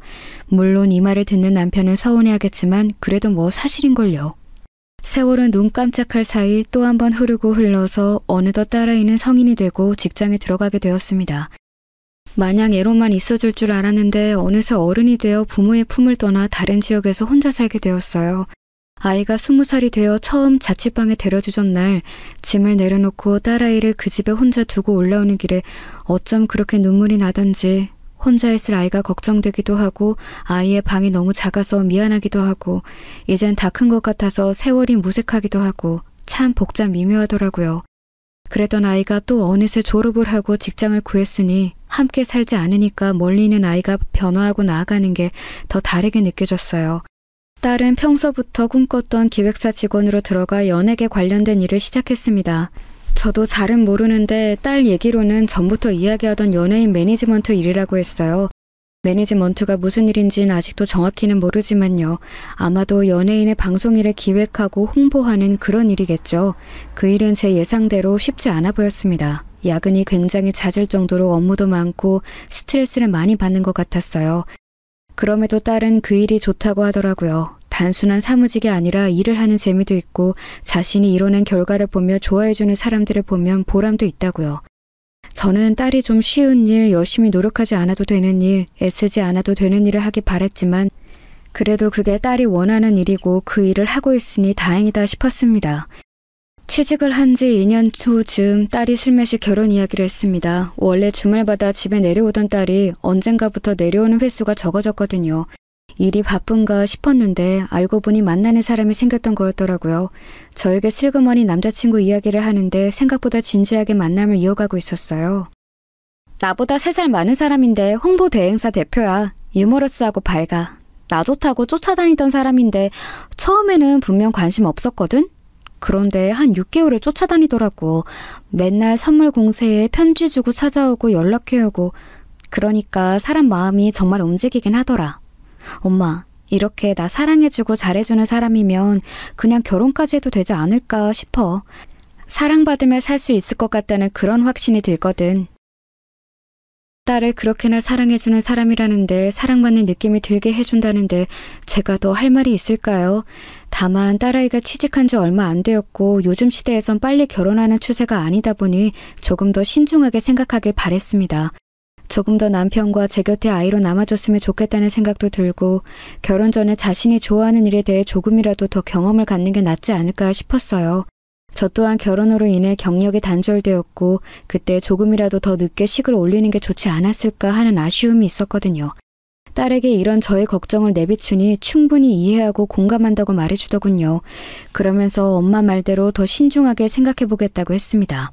물론 이 말을 듣는 남편은 서운해하겠지만 그래도 뭐 사실인걸요. 세월은 눈 깜짝할 사이 또 한 번 흐르고 흘러서 어느덧 딸아이는 성인이 되고 직장에 들어가게 되었습니다. 마냥 애로만 있어줄 줄 알았는데 어느새 어른이 되어 부모의 품을 떠나 다른 지역에서 혼자 살게 되었어요. 아이가 20살이 되어 처음 자취방에 데려주던 날 짐을 내려놓고 딸아이를 그 집에 혼자 두고 올라오는 길에 어쩜 그렇게 눈물이 나던지 혼자 있을 아이가 걱정되기도 하고 아이의 방이 너무 작아서 미안하기도 하고 이젠 다 큰 것 같아서 세월이 무색하기도 하고 참 복잡 미묘하더라고요. 그랬던 아이가 또 어느새 졸업을 하고 직장을 구했으니 함께 살지 않으니까 멀리 있는 아이가 변화하고 나아가는 게 더 다르게 느껴졌어요. 딸은 평소부터 꿈꿨던 기획사 직원으로 들어가 연예계 관련된 일을 시작했습니다. 저도 잘은 모르는데 딸 얘기로는 전부터 이야기하던 연예인 매니지먼트 일이라고 했어요. 매니지먼트가 무슨 일인지는 아직도 정확히는 모르지만요. 아마도 연예인의 방송 일을 기획하고 홍보하는 그런 일이겠죠. 그 일은 제 예상대로 쉽지 않아 보였습니다. 야근이 굉장히 잦을 정도로 업무도 많고 스트레스를 많이 받는 것 같았어요. 그럼에도 딸은 그 일이 좋다고 하더라고요. 단순한 사무직이 아니라 일을 하는 재미도 있고 자신이 이뤄낸 결과를 보며 좋아해주는 사람들을 보면 보람도 있다고요. 저는 딸이 좀 쉬운 일, 열심히 노력하지 않아도 되는 일, 애쓰지 않아도 되는 일을 하기 바랬지만 그래도 그게 딸이 원하는 일이고 그 일을 하고 있으니 다행이다 싶었습니다. 취직을 한 지 2년 후쯤 딸이 슬며시 결혼 이야기를 했습니다. 원래 주말마다 집에 내려오던 딸이 언젠가부터 내려오는 횟수가 적어졌거든요. 일이 바쁜가 싶었는데 알고 보니 만나는 사람이 생겼던 거였더라고요. 저에게 슬그머니 남자친구 이야기를 하는데 생각보다 진지하게 만남을 이어가고 있었어요. 나보다 3살 많은 사람인데 홍보 대행사 대표야. 유머러스하고 밝아. 나 좋다고 쫓아다니던 사람인데 처음에는 분명 관심 없었거든? 그런데 한 6개월을 쫓아다니더라고. 맨날 선물 공세에 편지 주고 찾아오고 연락해오고. 그러니까 사람 마음이 정말 움직이긴 하더라. 엄마, 이렇게 나 사랑해주고 잘해주는 사람이면 그냥 결혼까지 해도 되지 않을까 싶어. 사랑받으며 살 수 있을 것 같다는 그런 확신이 들거든. 딸을 그렇게나 사랑해주는 사람이라는데 사랑받는 느낌이 들게 해준다는데 제가 더 할 말이 있을까요? 다만 딸아이가 취직한 지 얼마 안 되었고 요즘 시대에선 빨리 결혼하는 추세가 아니다 보니 조금 더 신중하게 생각하길 바랬습니다. 조금 더 남편과 제 곁에 아이로 남아줬으면 좋겠다는 생각도 들고 결혼 전에 자신이 좋아하는 일에 대해 조금이라도 더 경험을 갖는 게 낫지 않을까 싶었어요. 저 또한 결혼으로 인해 경력이 단절되었고 그때 조금이라도 더 늦게 식을 올리는 게 좋지 않았을까 하는 아쉬움이 있었거든요. 딸에게 이런 저의 걱정을 내비추니 충분히 이해하고 공감한다고 말해주더군요. 그러면서 엄마 말대로 더 신중하게 생각해보겠다고 했습니다.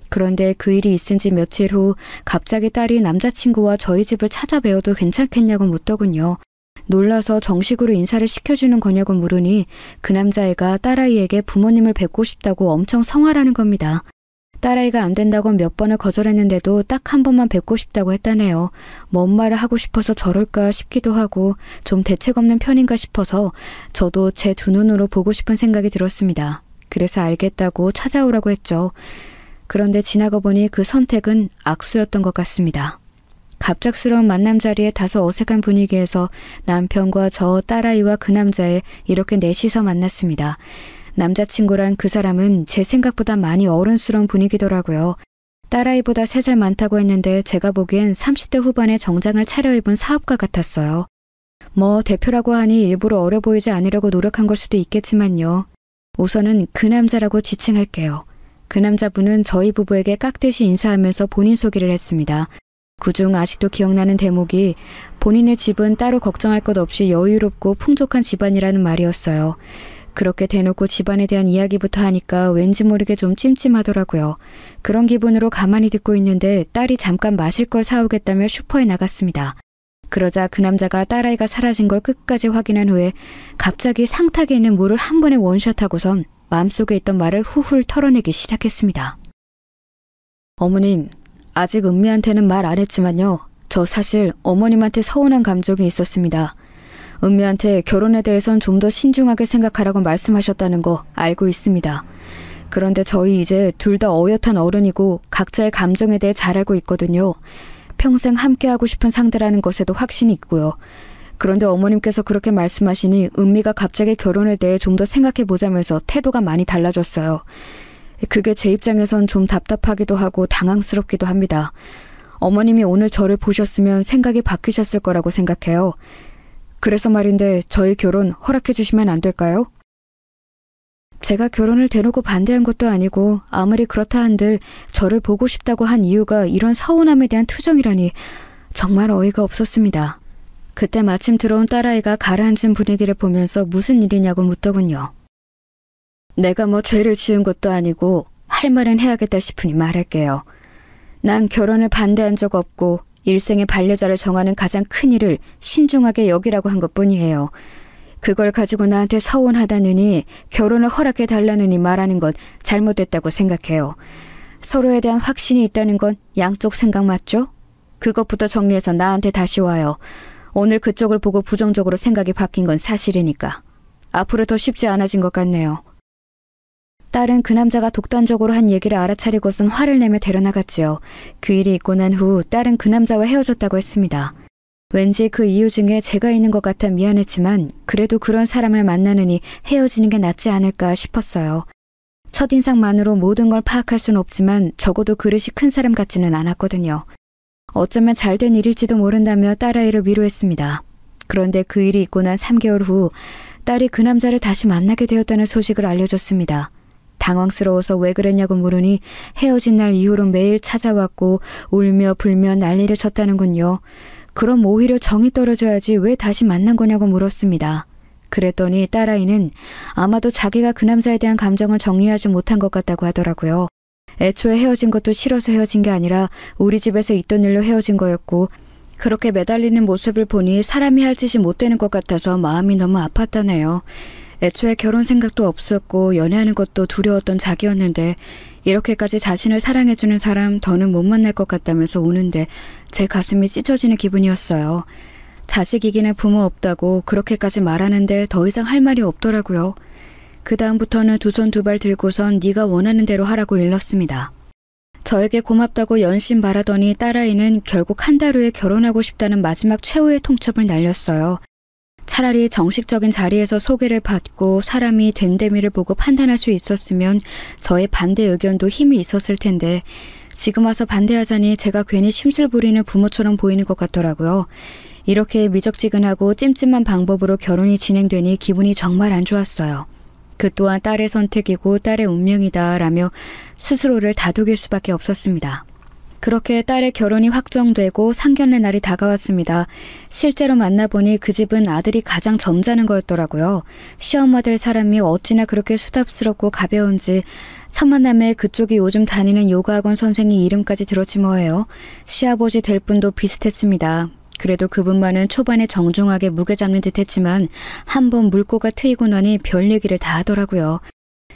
그런데 그 일이 있은 지 며칠 후 갑자기 딸이 남자친구와 저희 집을 찾아뵈어도 괜찮겠냐고 묻더군요. 놀라서 정식으로 인사를 시켜주는 거냐고 물으니 그 남자애가 딸아이에게 부모님을 뵙고 싶다고 엄청 성화라는 겁니다. 딸아이가 안 된다고 몇 번을 거절했는데도 딱 한 번만 뵙고 싶다고 했다네요. 뭔 말을 하고 싶어서 저럴까 싶기도 하고 좀 대책 없는 편인가 싶어서 저도 제 두 눈으로 보고 싶은 생각이 들었습니다. 그래서 알겠다고 찾아오라고 했죠. 그런데 지나고 보니 그 선택은 악수였던 것 같습니다. 갑작스러운 만남 자리에 다소 어색한 분위기에서 남편과 저 딸아이와 그 남자애 이렇게 넷이서 만났습니다. 남자친구란 그 사람은 제 생각보다 많이 어른스러운 분위기더라고요. 딸아이보다 3살 많다고 했는데 제가 보기엔 30대 후반에 정장을 차려입은 사업가 같았어요. 뭐 대표라고 하니 일부러 어려 보이지 않으려고 노력한 걸 수도 있겠지만요. 우선은 그 남자라고 지칭할게요. 그 남자분은 저희 부부에게 깍듯이 인사하면서 본인 소개를 했습니다. 그중 아직도 기억나는 대목이 본인의 집은 따로 걱정할 것 없이 여유롭고 풍족한 집안이라는 말이었어요. 그렇게 대놓고 집안에 대한 이야기부터 하니까 왠지 모르게 좀 찜찜하더라고요. 그런 기분으로 가만히 듣고 있는데 딸이 잠깐 마실 걸 사오겠다며 슈퍼에 나갔습니다. 그러자 그 남자가 딸아이가 사라진 걸 끝까지 확인한 후에 갑자기 상탁에 있는 물을 한 번에 원샷하고선 마음속에 있던 말을 훌훌 털어내기 시작했습니다. 어머님, 아직 은미한테는 말 안 했지만요. 저 사실 어머님한테 서운한 감정이 있었습니다. 은미한테 결혼에 대해선 좀 더 신중하게 생각하라고 말씀하셨다는 거 알고 있습니다. 그런데 저희 이제 둘 다 어엿한 어른이고 각자의 감정에 대해 잘 알고 있거든요. 평생 함께하고 싶은 상대라는 것에도 확신이 있고요. 그런데 어머님께서 그렇게 말씀하시니 은미가 갑자기 결혼에 대해 좀 더 생각해보자면서 태도가 많이 달라졌어요. 그게 제 입장에선 좀 답답하기도 하고 당황스럽기도 합니다. 어머님이 오늘 저를 보셨으면 생각이 바뀌셨을 거라고 생각해요. 그래서 말인데 저희 결혼 허락해 주시면 안 될까요? 제가 결혼을 대놓고 반대한 것도 아니고 아무리 그렇다 한들 저를 보고 싶다고 한 이유가 이런 서운함에 대한 투정이라니 정말 어이가 없었습니다. 그때 마침 들어온 딸아이가 가라앉은 분위기를 보면서 무슨 일이냐고 묻더군요. 내가 뭐 죄를 지은 것도 아니고 할 말은 해야겠다 싶으니 말할게요. 난 결혼을 반대한 적 없고 일생의 반려자를 정하는 가장 큰 일을 신중하게 여기라고 한 것뿐이에요. 그걸 가지고 나한테 서운하다느니 결혼을 허락해 달라느니 말하는 건 잘못됐다고 생각해요. 서로에 대한 확신이 있다는 건 양쪽 생각 맞죠? 그것부터 정리해서 나한테 다시 와요. 오늘 그쪽을 보고 부정적으로 생각이 바뀐 건 사실이니까. 앞으로 더 쉽지 않아진 것 같네요. 딸은 그 남자가 독단적으로 한 얘기를 알아차리고선 화를 내며 데려나갔지요. 그 일이 있고 난 후 딸은 그 남자와 헤어졌다고 했습니다. 왠지 그 이유 중에 제가 있는 것 같아 미안했지만 그래도 그런 사람을 만나느니 헤어지는 게 낫지 않을까 싶었어요. 첫인상만으로 모든 걸 파악할 순 없지만 적어도 그릇이 큰 사람 같지는 않았거든요. 어쩌면 잘된 일일지도 모른다며 딸아이를 위로했습니다. 그런데 그 일이 있고 난 3개월 후 딸이 그 남자를 다시 만나게 되었다는 소식을 알려줬습니다. 당황스러워서 왜 그랬냐고 물으니 헤어진 날 이후로 매일 찾아왔고 울며 불며 난리를 쳤다는군요. 그럼 오히려 정이 떨어져야지 왜 다시 만난 거냐고 물었습니다. 그랬더니 딸아이는 아마도 자기가 그 남자에 대한 감정을 정리하지 못한 것 같다고 하더라고요. 애초에 헤어진 것도 싫어서 헤어진 게 아니라 우리 집에서 있던 일로 헤어진 거였고 그렇게 매달리는 모습을 보니 사람이 할 짓이 못 되는 것 같아서 마음이 너무 아팠다네요. 애초에 결혼 생각도 없었고 연애하는 것도 두려웠던 자기였는데 이렇게까지 자신을 사랑해주는 사람 더는 못 만날 것 같다면서 우는데 제 가슴이 찢어지는 기분이었어요. 자식이기는 부모 없다고 그렇게까지 말하는데 더 이상 할 말이 없더라고요. 그 다음부터는 두 손 두 발 들고선 네가 원하는 대로 하라고 일렀습니다. 저에게 고맙다고 연신 바라더니 딸아이는 결국 한 달 후에 결혼하고 싶다는 마지막 최후의 통첩을 날렸어요. 차라리 정식적인 자리에서 소개를 받고 사람이 됨됨이를 보고 판단할 수 있었으면 저의 반대 의견도 힘이 있었을 텐데 지금 와서 반대하자니 제가 괜히 심술 부리는 부모처럼 보이는 것 같더라고요. 이렇게 미적지근하고 찜찜한 방법으로 결혼이 진행되니 기분이 정말 안 좋았어요. 그 또한 딸의 선택이고 딸의 운명이다 라며 스스로를 다독일 수밖에 없었습니다. 그렇게 딸의 결혼이 확정되고 상견례 날이 다가왔습니다. 실제로 만나보니 그 집은 아들이 가장 점잖은 거였더라고요. 시엄마 될 사람이 어찌나 그렇게 수답스럽고 가벼운지 첫 만남에 그쪽이 요즘 다니는 요가학원 선생이 이름까지 들었지 뭐예요. 시아버지 될 분도 비슷했습니다. 그래도 그분만은 초반에 정중하게 무게 잡는 듯 했지만 한번 물꼬가 트이고 나니 별 얘기를 다 하더라고요.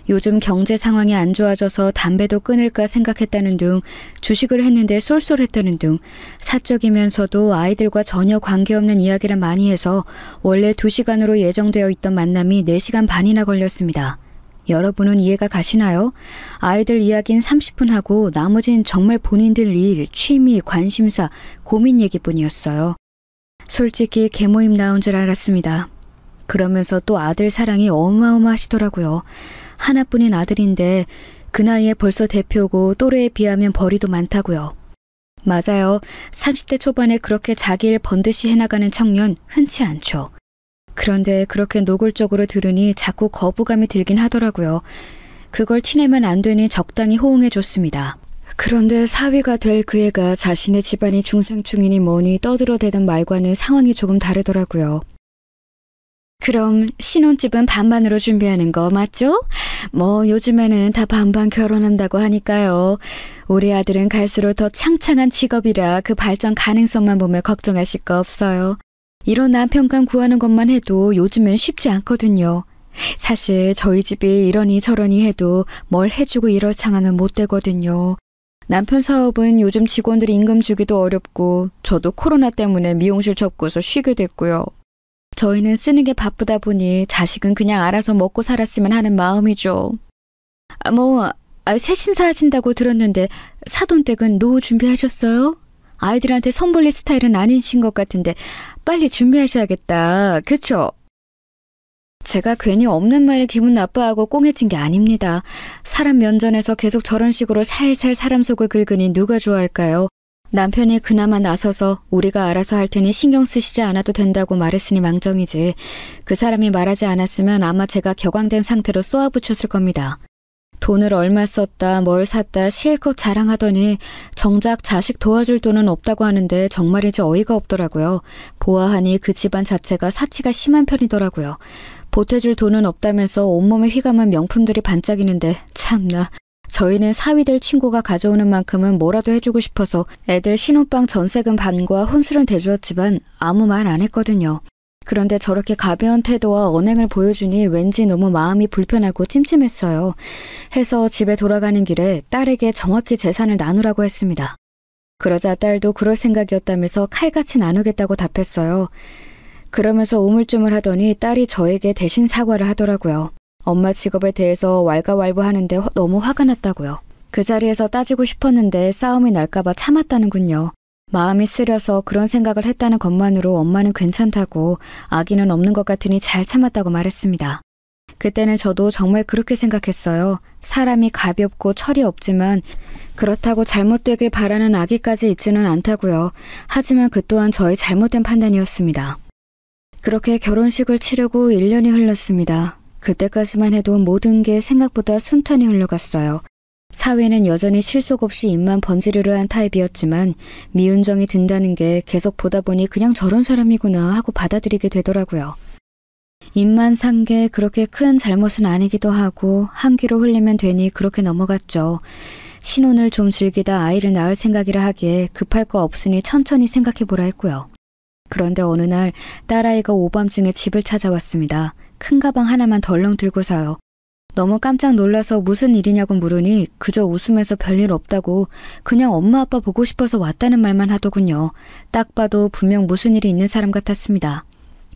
요즘 경제 상황이 안 좋아져서 담배도 끊을까 생각했다는 둥, 주식을 했는데 쏠쏠했다는 둥, 사적이면서도 아이들과 전혀 관계없는 이야기를 많이 해서 원래 2시간으로 예정되어 있던 만남이 4시간 반이나 걸렸습니다. 여러분은 이해가 가시나요? 아이들 이야기는 30분 하고 나머진 정말 본인들 일, 취미, 관심사, 고민 얘기뿐이었어요. 솔직히 개모임 나온 줄 알았습니다. 그러면서 또 아들 사랑이 어마어마하시더라고요. 하나뿐인 아들인데 그 나이에 벌써 대표고 또래에 비하면 벌이도 많다고요. 맞아요. 30대 초반에 그렇게 자기 일 번듯이 해나가는 청년 흔치 않죠. 그런데 그렇게 노골적으로 들으니 자꾸 거부감이 들긴 하더라고요. 그걸 티내면 안 되니 적당히 호응해줬습니다. 그런데 사위가 될 그 애가 자신의 집안이 중상충이니 뭐니 떠들어대던 말과는 상황이 조금 다르더라고요. 그럼 신혼집은 반반으로 준비하는 거 맞죠? 뭐 요즘에는 다 반반 결혼한다고 하니까요. 우리 아들은 갈수록 더 창창한 직업이라 그 발전 가능성만 보면 걱정하실 거 없어요. 이런 남편감 구하는 것만 해도 요즘엔 쉽지 않거든요. 사실 저희 집이 이러니 저러니 해도 뭘 해주고 이럴 상황은 못 되거든요. 남편 사업은 요즘 직원들 임금 주기도 어렵고 저도 코로나 때문에 미용실 접고서 쉬게 됐고요. 저희는 쓰는 게 바쁘다 보니 자식은 그냥 알아서 먹고 살았으면 하는 마음이죠. 새 신사 하신다고 들었는데 사돈댁은 노후 준비하셨어요? 아이들한테 손볼릴 스타일은 아니신 것 같은데 빨리 준비하셔야겠다. 그쵸? 제가 괜히 없는 말에 기분 나빠하고 꽁해진 게 아닙니다. 사람 면전에서 계속 저런 식으로 살살 사람 속을 긁으니 누가 좋아할까요? 남편이 그나마 나서서 우리가 알아서 할 테니 신경 쓰시지 않아도 된다고 말했으니 망정이지. 그 사람이 말하지 않았으면 아마 제가 격앙된 상태로 쏘아붙였을 겁니다. 돈을 얼마 썼다 뭘 샀다 실컷 자랑하더니 정작 자식 도와줄 돈은 없다고 하는데 정말이지 어이가 없더라고요. 보아하니 그 집안 자체가 사치가 심한 편이더라고요. 보태줄 돈은 없다면서 온몸에 휘감은 명품들이 반짝이는데 참나. 저희는 사위될 친구가 가져오는 만큼은 뭐라도 해주고 싶어서 애들 신혼방 전세금 반과 혼수는 대주었지만 아무 말 안 했거든요. 그런데 저렇게 가벼운 태도와 언행을 보여주니 왠지 너무 마음이 불편하고 찜찜했어요. 해서 집에 돌아가는 길에 딸에게 정확히 재산을 나누라고 했습니다. 그러자 딸도 그럴 생각이었다면서 칼같이 나누겠다고 답했어요. 그러면서 우물쭈물 하더니 딸이 저에게 대신 사과를 하더라고요. 엄마 직업에 대해서 왈가왈부하는데 너무 화가 났다고요. 그 자리에서 따지고 싶었는데 싸움이 날까봐 참았다는군요. 마음이 쓰려서 그런 생각을 했다는 것만으로 엄마는 괜찮다고 아기는 없는 것 같으니 잘 참았다고 말했습니다. 그때는 저도 정말 그렇게 생각했어요. 사람이 가볍고 철이 없지만 그렇다고 잘못되길 바라는 악의까지 있지는 않다고요. 하지만 그 또한 저의 잘못된 판단이었습니다. 그렇게 결혼식을 치르고 1년이 흘렀습니다. 그때까지만 해도 모든 게 생각보다 순탄히 흘러갔어요. 사위는 여전히 실속 없이 입만 번지르르한 타입이었지만 미운정이 든다는 게 계속 보다 보니 그냥 저런 사람이구나 하고 받아들이게 되더라고요. 입만 산 게 그렇게 큰 잘못은 아니기도 하고 한 귀로 흘리면 되니 그렇게 넘어갔죠. 신혼을 좀 즐기다 아이를 낳을 생각이라 하기에 급할 거 없으니 천천히 생각해보라 했고요. 그런데 어느 날 딸아이가 오밤중에 집을 찾아왔습니다. 큰 가방 하나만 덜렁 들고서요. 너무 깜짝 놀라서 무슨 일이냐고 물으니 그저 웃으면서 별일 없다고 그냥 엄마 아빠 보고 싶어서 왔다는 말만 하더군요. 딱 봐도 분명 무슨 일이 있는 사람 같았습니다.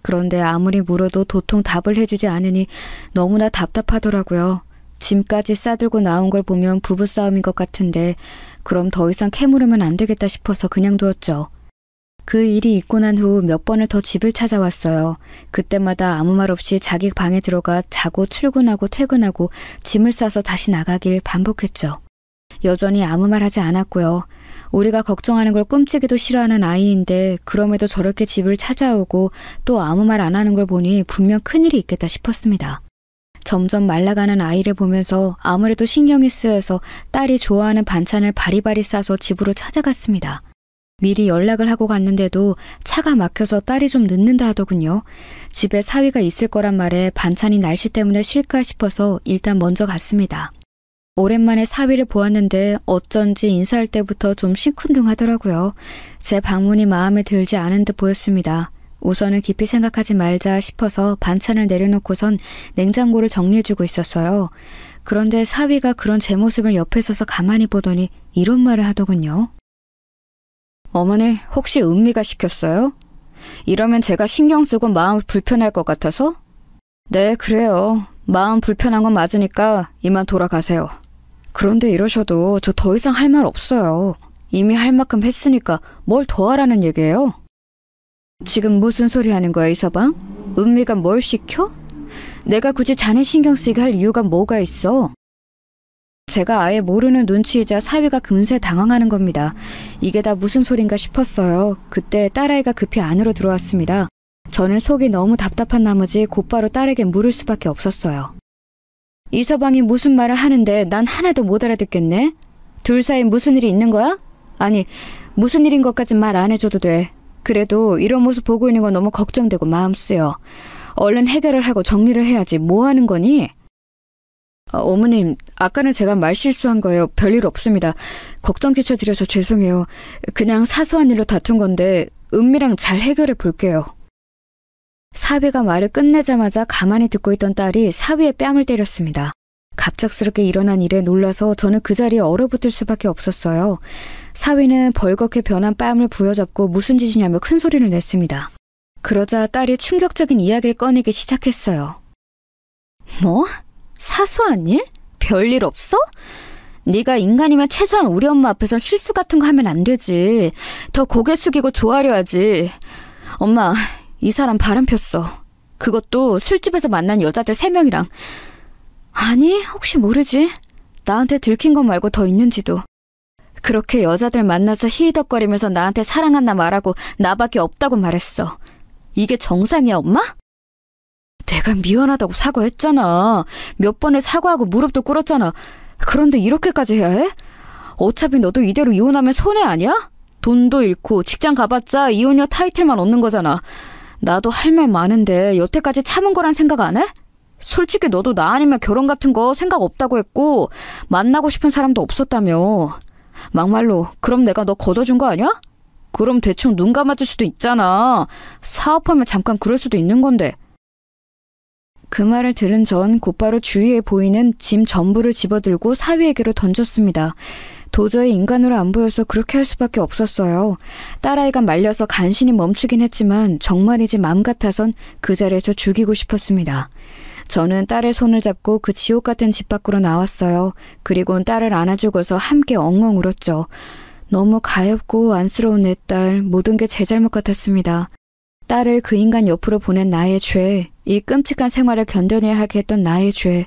그런데 아무리 물어도 도통 답을 해주지 않으니 너무나 답답하더라고요. 짐까지 싸들고 나온 걸 보면 부부싸움인 것 같은데 그럼 더 이상 캐물으면 안 되겠다 싶어서 그냥 두었죠. 그 일이 있고 난 후 몇 번을 더 집을 찾아왔어요. 그때마다 아무 말 없이 자기 방에 들어가 자고 출근하고 퇴근하고 짐을 싸서 다시 나가길 반복했죠. 여전히 아무 말 하지 않았고요. 우리가 걱정하는 걸 끔찍이도 싫어하는 아이인데 그럼에도 저렇게 집을 찾아오고 또 아무 말 안 하는 걸 보니 분명 큰일이 있겠다 싶었습니다. 점점 말라가는 아이를 보면서 아무래도 신경이 쓰여서 딸이 좋아하는 반찬을 바리바리 싸서 집으로 찾아갔습니다. 미리 연락을 하고 갔는데도 차가 막혀서 딸이 좀 늦는다 하더군요. 집에 사위가 있을 거란 말에 반찬이 날씨 때문에 쉴까 싶어서 일단 먼저 갔습니다. 오랜만에 사위를 보았는데 어쩐지 인사할 때부터 좀 시큰둥하더라고요. 제 방문이 마음에 들지 않은 듯 보였습니다. 우선은 깊이 생각하지 말자 싶어서 반찬을 내려놓고선 냉장고를 정리해주고 있었어요. 그런데 사위가 그런 제 모습을 옆에 서서 가만히 보더니 이런 말을 하더군요. 어머니, 혹시 은미가 시켰어요? 이러면 제가 신경 쓰고 마음 불편할 것 같아서? 네, 그래요. 마음 불편한 건 맞으니까 이만 돌아가세요. 그런데 이러셔도 저 더 이상 할 말 없어요. 이미 할 만큼 했으니까 뭘 더 하라는 얘기예요? 지금 무슨 소리 하는 거야, 이서방? 은미가 뭘 시켜? 내가 굳이 자네 신경 쓰게 할 이유가 뭐가 있어? 제가 아예 모르는 눈치이자 사위가 금세 당황하는 겁니다. 이게 다 무슨 소린가 싶었어요. 그때 딸아이가 급히 안으로 들어왔습니다. 저는 속이 너무 답답한 나머지 곧바로 딸에게 물을 수밖에 없었어요. 이서방이 무슨 말을 하는데 난 하나도 못 알아듣겠네? 둘 사이 무슨 일이 있는 거야? 아니, 무슨 일인 것까진 말 안 해줘도 돼. 그래도 이런 모습 보고 있는 건 너무 걱정되고 마음 쓰여. 얼른 해결을 하고 정리를 해야지. 뭐 하는 거니? 어머님, 아까는 제가 말 실수한 거예요. 별일 없습니다. 걱정 끼쳐드려서 죄송해요. 그냥 사소한 일로 다툰 건데 은미랑 잘 해결해 볼게요. 사위가 말을 끝내자마자 가만히 듣고 있던 딸이 사위의 뺨을 때렸습니다. 갑작스럽게 일어난 일에 놀라서 저는 그 자리에 얼어붙을 수밖에 없었어요. 사위는 벌겋게 변한 뺨을 부여잡고 무슨 짓이냐며 큰 소리를 냈습니다. 그러자 딸이 충격적인 이야기를 꺼내기 시작했어요. 뭐? 사소한 일? 별일 없어? 네가 인간이면 최소한 우리 엄마 앞에서 실수 같은 거 하면 안 되지. 더 고개 숙이고 조아려 하지. 엄마, 이 사람 바람 폈어. 그것도 술집에서 만난 여자들 3명이랑. 아니, 혹시 모르지. 나한테 들킨 거 말고 더 있는지도. 그렇게 여자들 만나서 히히덕거리면서 나한테 사랑한다 말하고 나밖에 없다고 말했어. 이게 정상이야, 엄마? 내가 미안하다고 사과했잖아. 몇 번을 사과하고 무릎도 꿇었잖아. 그런데 이렇게까지 해야 해? 어차피 너도 이대로 이혼하면 손해 아니야? 돈도 잃고 직장 가봤자 이혼녀 타이틀만 얻는 거잖아. 나도 할 말 많은데 여태까지 참은 거란 생각 안 해? 솔직히 너도 나 아니면 결혼 같은 거 생각 없다고 했고 만나고 싶은 사람도 없었다며. 막말로 그럼 내가 너 걷어준 거 아니야? 그럼 대충 눈 감아줄 수도 있잖아. 사업하면 잠깐 그럴 수도 있는 건데. 그 말을 들은 전 곧바로 주위에 보이는 짐 전부를 집어들고 사위에게로 던졌습니다. 도저히 인간으로 안 보여서 그렇게 할 수밖에 없었어요. 딸아이가 말려서 간신히 멈추긴 했지만 정말이지 맘 같아선 그 자리에서 죽이고 싶었습니다. 저는 딸의 손을 잡고 그 지옥 같은 집 밖으로 나왔어요. 그리고는 딸을 안아주고서 함께 엉엉 울었죠. 너무 가엾고 안쓰러운 내 딸, 모든 게 제 잘못 같았습니다. 딸을 그 인간 옆으로 보낸 나의 죄, 이 끔찍한 생활을 견뎌내야 하게 했던 나의 죄,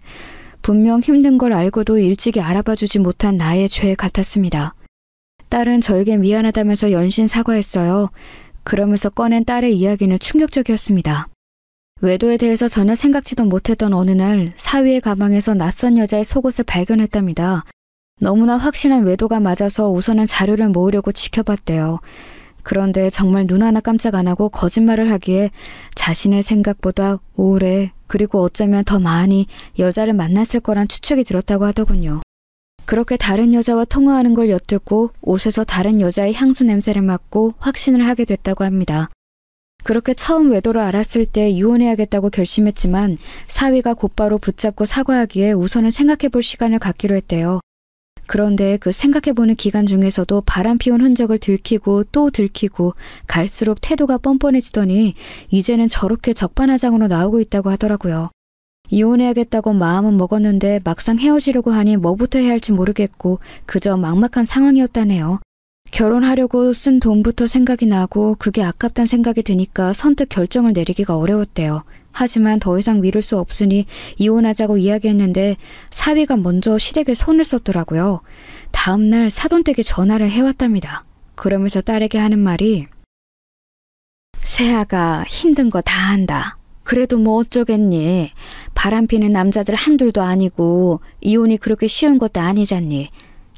분명 힘든 걸 알고도 일찍이 알아봐주지 못한 나의 죄 같았습니다. 딸은 저에게 미안하다면서 연신 사과했어요. 그러면서 꺼낸 딸의 이야기는 충격적이었습니다. 외도에 대해서 전혀 생각지도 못했던 어느 날 사위의 가방에서 낯선 여자의 속옷을 발견했답니다. 너무나 확신한 외도가 맞아서 우선은 자료를 모으려고 지켜봤대요. 그런데 정말 눈 하나 깜짝 안 하고 거짓말을 하기에 자신의 생각보다 오래 그리고 어쩌면 더 많이 여자를 만났을 거란 추측이 들었다고 하더군요. 그렇게 다른 여자와 통화하는 걸 엿듣고 옷에서 다른 여자의 향수 냄새를 맡고 확신을 하게 됐다고 합니다. 그렇게 처음 외도를 알았을 때 이혼해야겠다고 결심했지만 사위가 곧바로 붙잡고 사과하기에 우선은 생각해볼 시간을 갖기로 했대요. 그런데 그 생각해보는 기간 중에서도 바람 피운 흔적을 들키고 또 들키고 갈수록 태도가 뻔뻔해지더니 이제는 저렇게 적반하장으로 나오고 있다고 하더라고요. 이혼해야겠다고 마음은 먹었는데 막상 헤어지려고 하니 뭐부터 해야 할지 모르겠고 그저 막막한 상황이었다네요. 결혼하려고 쓴 돈부터 생각이 나고 그게 아깝단 생각이 드니까 선뜻 결정을 내리기가 어려웠대요. 하지만 더 이상 미룰 수 없으니 이혼하자고 이야기했는데 사위가 먼저 시댁에 손을 썼더라고요. 다음날 사돈댁에 전화를 해왔답니다. 그러면서 딸에게 하는 말이 새아가 힘든 거 다 한다. 그래도 뭐 어쩌겠니. 바람피는 남자들 한둘도 아니고 이혼이 그렇게 쉬운 것도 아니잖니.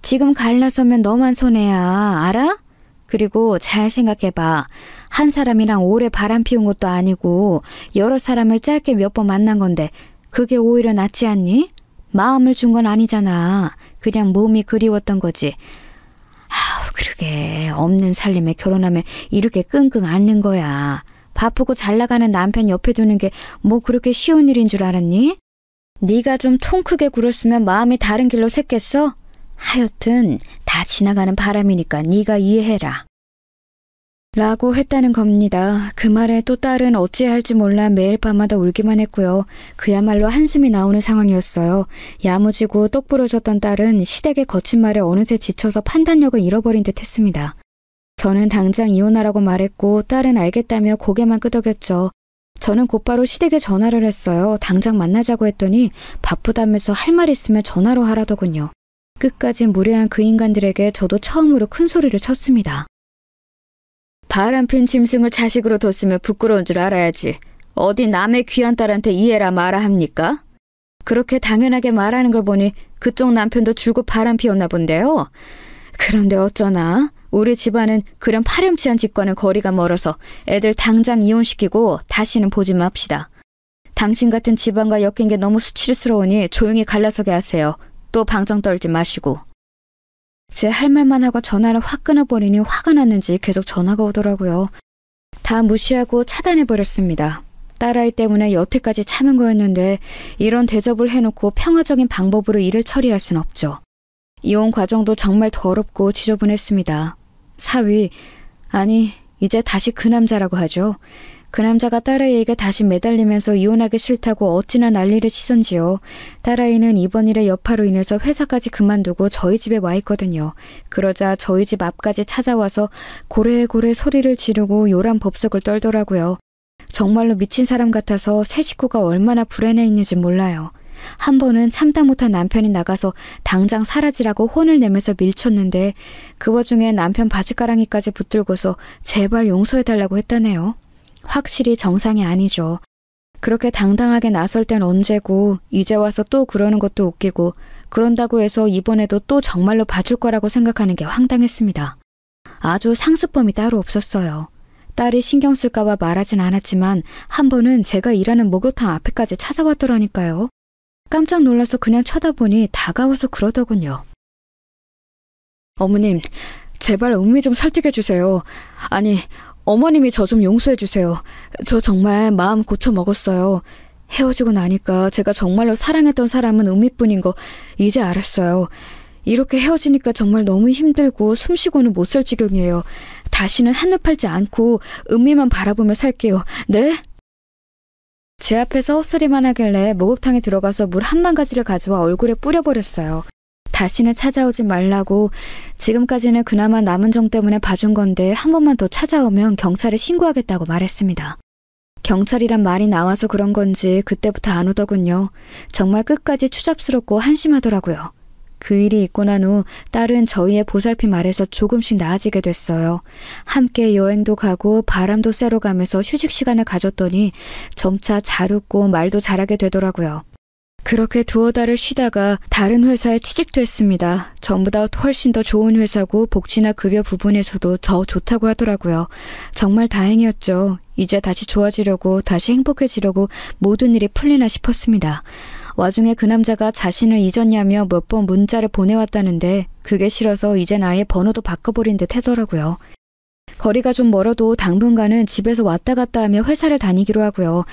지금 갈라서면 너만 손해야. 알아? 그리고 잘 생각해봐. 한 사람이랑 오래 바람 피운 것도 아니고 여러 사람을 짧게 몇 번 만난 건데 그게 오히려 낫지 않니? 마음을 준 건 아니잖아. 그냥 몸이 그리웠던 거지. 아우 그러게 없는 살림에 결혼하면 이렇게 끙끙 앓는 거야. 바쁘고 잘 나가는 남편 옆에 두는 게 뭐 그렇게 쉬운 일인 줄 알았니? 네가 좀 통 크게 굴었으면 마음이 다른 길로 샜겠어? 하여튼 다 지나가는 바람이니까 네가 이해해라. 라고 했다는 겁니다. 그 말에 또 딸은 어찌해야 할지 몰라 매일 밤마다 울기만 했고요. 그야말로 한숨이 나오는 상황이었어요. 야무지고 똑부러졌던 딸은 시댁의 거친 말에 어느새 지쳐서 판단력을 잃어버린 듯 했습니다. 저는 당장 이혼하라고 말했고 딸은 알겠다며 고개만 끄덕였죠. 저는 곧바로 시댁에 전화를 했어요. 당장 만나자고 했더니 바쁘다면서 할 말 있으면 전화로 하라더군요. 끝까지 무례한 그 인간들에게 저도 처음으로 큰 소리를 쳤습니다. 바람핀 짐승을 자식으로 뒀으면 부끄러운 줄 알아야지. 어디 남의 귀한 딸한테 이해라 마라 합니까? 그렇게 당연하게 말하는 걸 보니 그쪽 남편도 줄곧 바람 피웠나 본데요. 그런데 어쩌나 우리 집안은 그런 파렴치한 집과는 거리가 멀어서 애들 당장 이혼시키고 다시는 보지 맙시다. 당신 같은 집안과 엮인 게 너무 수치스러우니 조용히 갈라서게 하세요. 또 방정 떨지 마시고. 제 할 말만 하고 전화를 확 끊어버리니 화가 났는지 계속 전화가 오더라고요. 다 무시하고 차단해버렸습니다. 딸아이 때문에 여태까지 참은 거였는데 이런 대접을 해놓고 평화적인 방법으로 일을 처리할 순 없죠. 이혼 과정도 정말 더럽고 지저분했습니다. 사위, 아니 이제 다시 그 남자라고 하죠. 그 남자가 딸아이에게 다시 매달리면서 이혼하기 싫다고 어찌나 난리를 치던지요. 딸아이는 이번 일의 여파로 인해서 회사까지 그만두고 저희 집에 와 있거든요. 그러자 저희 집 앞까지 찾아와서 고래고래 소리를 지르고 요란 법석을 떨더라고요. 정말로 미친 사람 같아서 새 식구가 얼마나 불안해 있는지 몰라요. 한 번은 참다 못한 남편이 나가서 당장 사라지라고 혼을 내면서 밀쳤는데 그 와중에 남편 바지가랑이까지 붙들고서 제발 용서해달라고 했다네요. 확실히 정상이 아니죠. 그렇게 당당하게 나설 땐 언제고 이제 와서 또 그러는 것도 웃기고 그런다고 해서 이번에도 또 정말로 봐줄 거라고 생각하는 게 황당했습니다. 아주 상습범이 따로 없었어요. 딸이 신경 쓸까 봐 말하진 않았지만 한 번은 제가 일하는 목욕탕 앞에까지 찾아왔더라니까요. 깜짝 놀라서 그냥 쳐다보니 다가와서 그러더군요. 어머님, 제발 은미 좀 설득해 주세요. 아니, 어머님이 저 좀 용서해 주세요. 저 정말 마음 고쳐 먹었어요. 헤어지고 나니까 제가 정말로 사랑했던 사람은 은미뿐인 거 이제 알았어요. 이렇게 헤어지니까 정말 너무 힘들고 숨쉬고는 못 살 지경이에요. 다시는 한눈 팔지 않고 은미만 바라보며 살게요. 네? 제 앞에서 헛소리만 하길래 목욕탕에 들어가서 물 한 바가지를 가져와 얼굴에 뿌려버렸어요. 다시는 찾아오지 말라고. 지금까지는 그나마 남은 정 때문에 봐준 건데 한 번만 더 찾아오면 경찰에 신고하겠다고 말했습니다. 경찰이란 말이 나와서 그런 건지 그때부터 안 오더군요. 정말 끝까지 추잡스럽고 한심하더라고요. 그 일이 있고 난 후 딸은 저희의 보살핌 아래서 조금씩 나아지게 됐어요. 함께 여행도 가고 바람도 쐬러 가면서 휴식 시간을 가졌더니 점차 잘 웃고 말도 잘하게 되더라고요. 그렇게 두어 달을 쉬다가 다른 회사에 취직도 했습니다. 전보다 훨씬 더 좋은 회사고 복지나 급여 부분에서도 더 좋다고 하더라고요. 정말 다행이었죠. 이제 다시 좋아지려고, 다시 행복해지려고 모든 일이 풀리나 싶었습니다. 와중에 그 남자가 자신을 잊었냐며 몇 번 문자를 보내왔다는데 그게 싫어서 이젠 아예 번호도 바꿔버린 듯 하더라고요. 거리가 좀 멀어도 당분간은 집에서 왔다 갔다 하며 회사를 다니기로 하고요.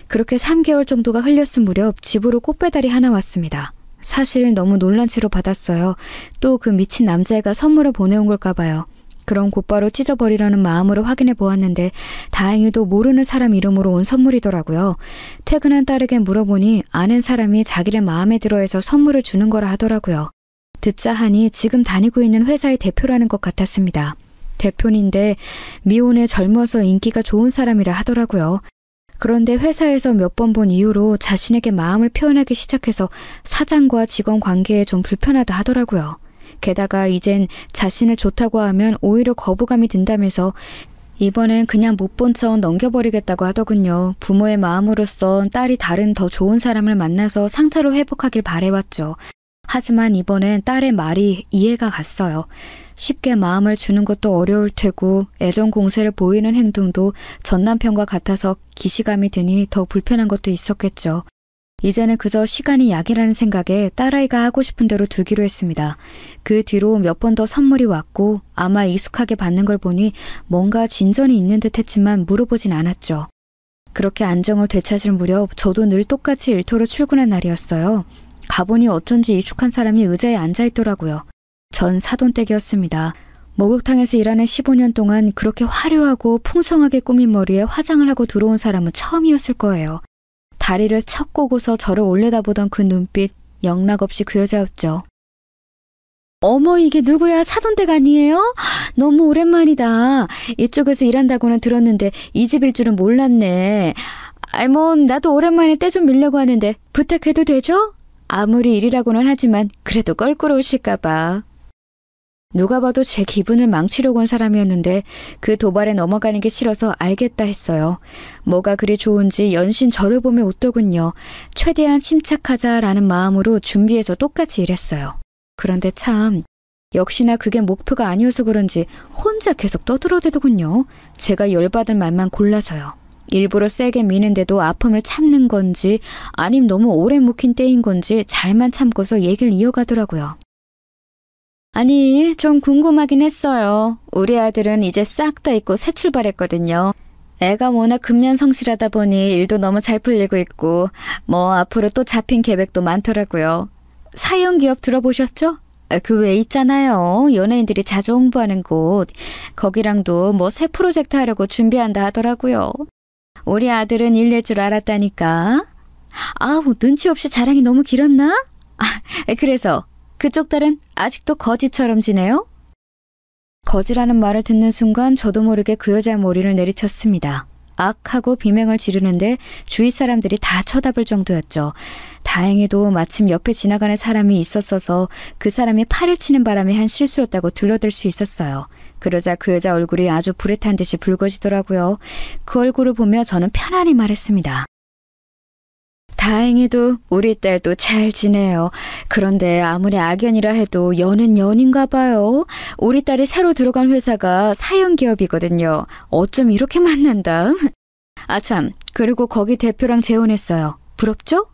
그렇게 3개월 정도가 흘렸을 무렵 집으로 꽃배달이 하나 왔습니다. 사실 너무 놀란 채로 받았어요. 또 그 미친 남자애가 선물을 보내온 걸까 봐요. 그럼 곧바로 찢어버리려는 마음으로 확인해 보았는데 다행히도 모르는 사람 이름으로 온 선물이더라고요. 퇴근한 딸에게 물어보니 아는 사람이 자기를 마음에 들어해서 선물을 주는 거라 하더라고요. 듣자 하니 지금 다니고 있는 회사의 대표라는 것 같았습니다. 대표인데 미혼에 젊어서 인기가 좋은 사람이라 하더라고요. 그런데 회사에서 몇 번 본 이후로 자신에게 마음을 표현하기 시작해서 사장과 직원 관계에 좀 불편하다 하더라고요. 게다가 이젠 자신을 좋다고 하면 오히려 거부감이 든다면서 이번엔 그냥 못 본 척 넘겨버리겠다고 하더군요. 부모의 마음으로써 딸이 다른 더 좋은 사람을 만나서 상처로 회복하길 바래왔죠. 하지만 이번엔 딸의 말이 이해가 갔어요. 쉽게 마음을 주는 것도 어려울 테고 애정 공세를 보이는 행동도 전 남편과 같아서 기시감이 드니 더 불편한 것도 있었겠죠. 이제는 그저 시간이 약이라는 생각에 딸아이가 하고 싶은 대로 두기로 했습니다. 그 뒤로 몇 번 더 선물이 왔고 아마 익숙하게 받는 걸 보니 뭔가 진전이 있는 듯 했지만 물어보진 않았죠. 그렇게 안정을 되찾을 무렵 저도 늘 똑같이 일터로 출근한 날이었어요. 가보니 어쩐지 익숙한 사람이 의자에 앉아있더라고요. 전 사돈댁이었습니다. 목욕탕에서 일하는 15년 동안 그렇게 화려하고 풍성하게 꾸민 머리에 화장을 하고 들어온 사람은 처음이었을 거예요. 다리를 척 꼬고서 저를 올려다보던 그 눈빛, 영락없이 그 여자였죠. 어머, 이게 누구야? 사돈댁 아니에요? 너무 오랜만이다. 이쪽에서 일한다고는 들었는데 이 집일 줄은 몰랐네. 나도 오랜만에 때 좀 밀려고 하는데 부탁해도 되죠? 아무리 일이라고는 하지만 그래도 껄끄러우실까봐. 누가 봐도 제 기분을 망치려고 온 사람이었는데 그 도발에 넘어가는 게 싫어서 알겠다 했어요. 뭐가 그리 좋은지 연신 저를 보며 웃더군요. 최대한 침착하자라는 마음으로 준비해서 똑같이 일했어요. 그런데 참 역시나 그게 목표가 아니어서 그런지 혼자 계속 떠들어대더군요. 제가 열받을 말만 골라서요. 일부러 세게 미는데도 아픔을 참는 건지 아님 너무 오래 묵힌 때인 건지 잘만 참고서 얘기를 이어가더라고요. 아니, 좀 궁금하긴 했어요. 우리 아들은 이제 싹 다 잊고 새 출발했거든요. 애가 워낙 근면성실하다 보니 일도 너무 잘 풀리고 있고 앞으로 또 잡힌 계획도 많더라고요. 사이언기업 들어보셨죠? 그 외 있잖아요. 연예인들이 자주 홍보하는 곳. 거기랑도 새 프로젝트 하려고 준비한다 하더라고요. 우리 아들은 일낼 줄 알았다니까. 눈치 없이 자랑이 너무 길었나? 그래서 그쪽 딸은 아직도 거지처럼 지내요? 거지라는 말을 듣는 순간 저도 모르게 그 여자의 머리를 내리쳤습니다. 악 하고 비명을 지르는데 주위 사람들이 다 쳐다볼 정도였죠. 다행히도 마침 옆에 지나가는 사람이 있었어서 그 사람이 팔을 치는 바람에 한 실수였다고 둘러댈 수 있었어요. 그러자 그 여자 얼굴이 아주 불에 탄 듯이 붉어지더라고요. 그 얼굴을 보며 저는 편안히 말했습니다. 다행히도 우리 딸도 잘 지내요. 그런데 아무리 악연이라 해도 연은 연인가 봐요. 우리 딸이 새로 들어간 회사가 사연기업이거든요. 어쩜 이렇게 만난다. 아참, 그리고 거기 대표랑 재혼했어요. 부럽죠?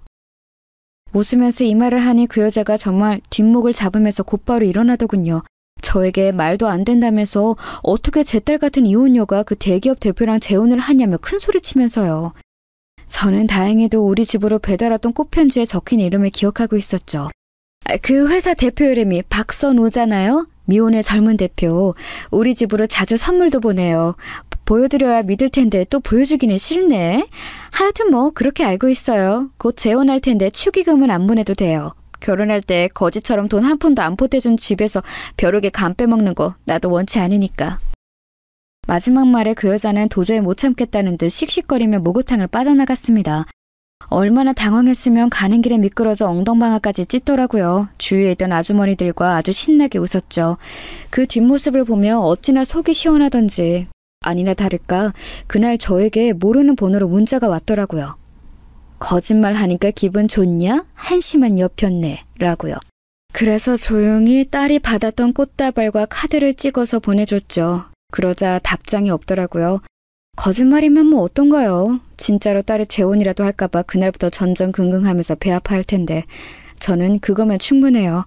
웃으면서 이 말을 하니 그 여자가 정말 뒷목을 잡으면서 곧바로 일어나더군요. 저에게 말도 안 된다면서 어떻게 제 딸 같은 이혼녀가 그 대기업 대표랑 재혼을 하냐며 큰소리치면서요. 저는 다행히도 우리 집으로 배달 왔던 꽃편지에 적힌 이름을 기억하고 있었죠. 그 회사 대표 이름이 박선우잖아요. 미혼의 젊은 대표. 우리 집으로 자주 선물도 보내요. 보여드려야 믿을 텐데 또 보여주기는 싫네. 하여튼 그렇게 알고 있어요. 곧 재혼할 텐데 축의금은 안 보내도 돼요. 결혼할 때 거지처럼 돈 한 푼도 안 보태준 집에서 벼룩에 간 빼먹는 거 나도 원치 않으니까. 마지막 말에 그 여자는 도저히 못 참겠다는 듯 씩씩거리며 목욕탕을 빠져나갔습니다. 얼마나 당황했으면 가는 길에 미끄러져 엉덩방아까지 찢더라고요. 주위에 있던 아주머니들과 아주 신나게 웃었죠. 그 뒷모습을 보며 어찌나 속이 시원하던지. 아니나 다를까 그날 저에게 모르는 번호로 문자가 왔더라고요. 거짓말하니까 기분 좋냐? 한심한 여편네 라고요. 그래서 조용히 딸이 받았던 꽃다발과 카드를 찍어서 보내줬죠. 그러자 답장이 없더라고요. 거짓말이면 뭐 어떤가요? 진짜로 딸이 재혼이라도 할까봐 그날부터 전전긍긍하면서 배 아파할 텐데 저는 그거면 충분해요.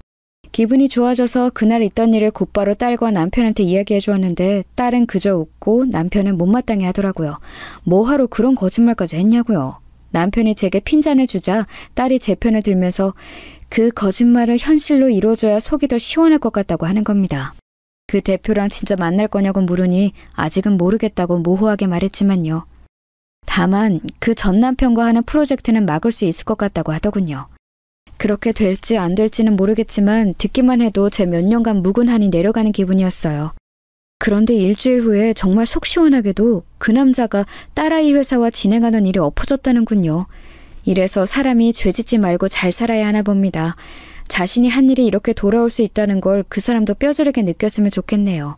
기분이 좋아져서 그날 있던 일을 곧바로 딸과 남편한테 이야기해 주었는데 딸은 그저 웃고 남편은 못마땅해 하더라고요. 뭐하러 그런 거짓말까지 했냐고요. 남편이 제게 핀잔을 주자 딸이 제 편을 들면서 그 거짓말을 현실로 이루어줘야 속이 더 시원할 것 같다고 하는 겁니다. 그 대표랑 진짜 만날 거냐고 물으니 아직은 모르겠다고 모호하게 말했지만요. 다만 그 전 남편과 하는 프로젝트는 막을 수 있을 것 같다고 하더군요. 그렇게 될지 안 될지는 모르겠지만 듣기만 해도 제 몇 년간 묵은 한이 내려가는 기분이었어요. 그런데 일주일 후에 정말 속 시원하게도 그 남자가 딸아이 회사와 진행하던 일이 엎어졌다는군요. 이래서 사람이 죄짓지 말고 잘 살아야 하나 봅니다. 자신이 한 일이 이렇게 돌아올 수 있다는 걸 그 사람도 뼈저리게 느꼈으면 좋겠네요.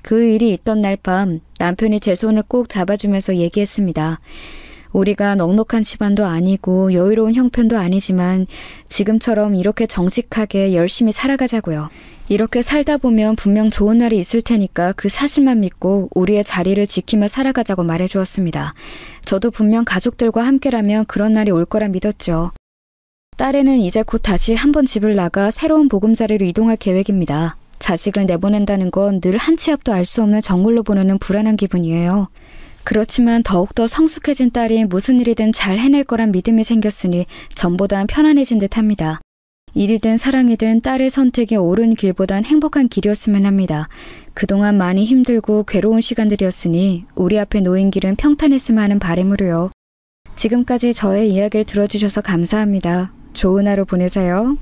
그 일이 있던 날 밤 남편이 제 손을 꼭 잡아주면서 얘기했습니다. 우리가 넉넉한 집안도 아니고 여유로운 형편도 아니지만 지금처럼 이렇게 정직하게 열심히 살아가자고요. 이렇게 살다 보면 분명 좋은 날이 있을 테니까 그 사실만 믿고 우리의 자리를 지키며 살아가자고 말해주었습니다. 저도 분명 가족들과 함께라면 그런 날이 올 거라 믿었죠. 딸애는 이제 곧 다시 한번 집을 나가 새로운 보금자리로 이동할 계획입니다. 자식을 내보낸다는 건 늘 한 치 앞도 알 수 없는 정글로 보내는 불안한 기분이에요. 그렇지만 더욱더 성숙해진 딸이 무슨 일이든 잘 해낼 거란 믿음이 생겼으니 전보단 편안해진 듯합니다. 일이든 사랑이든 딸의 선택이 옳은 길보단 행복한 길이었으면 합니다. 그동안 많이 힘들고 괴로운 시간들이었으니 우리 앞에 놓인 길은 평탄했으면 하는 바람으로요. 지금까지 저의 이야기를 들어주셔서 감사합니다. 좋은 하루 보내세요.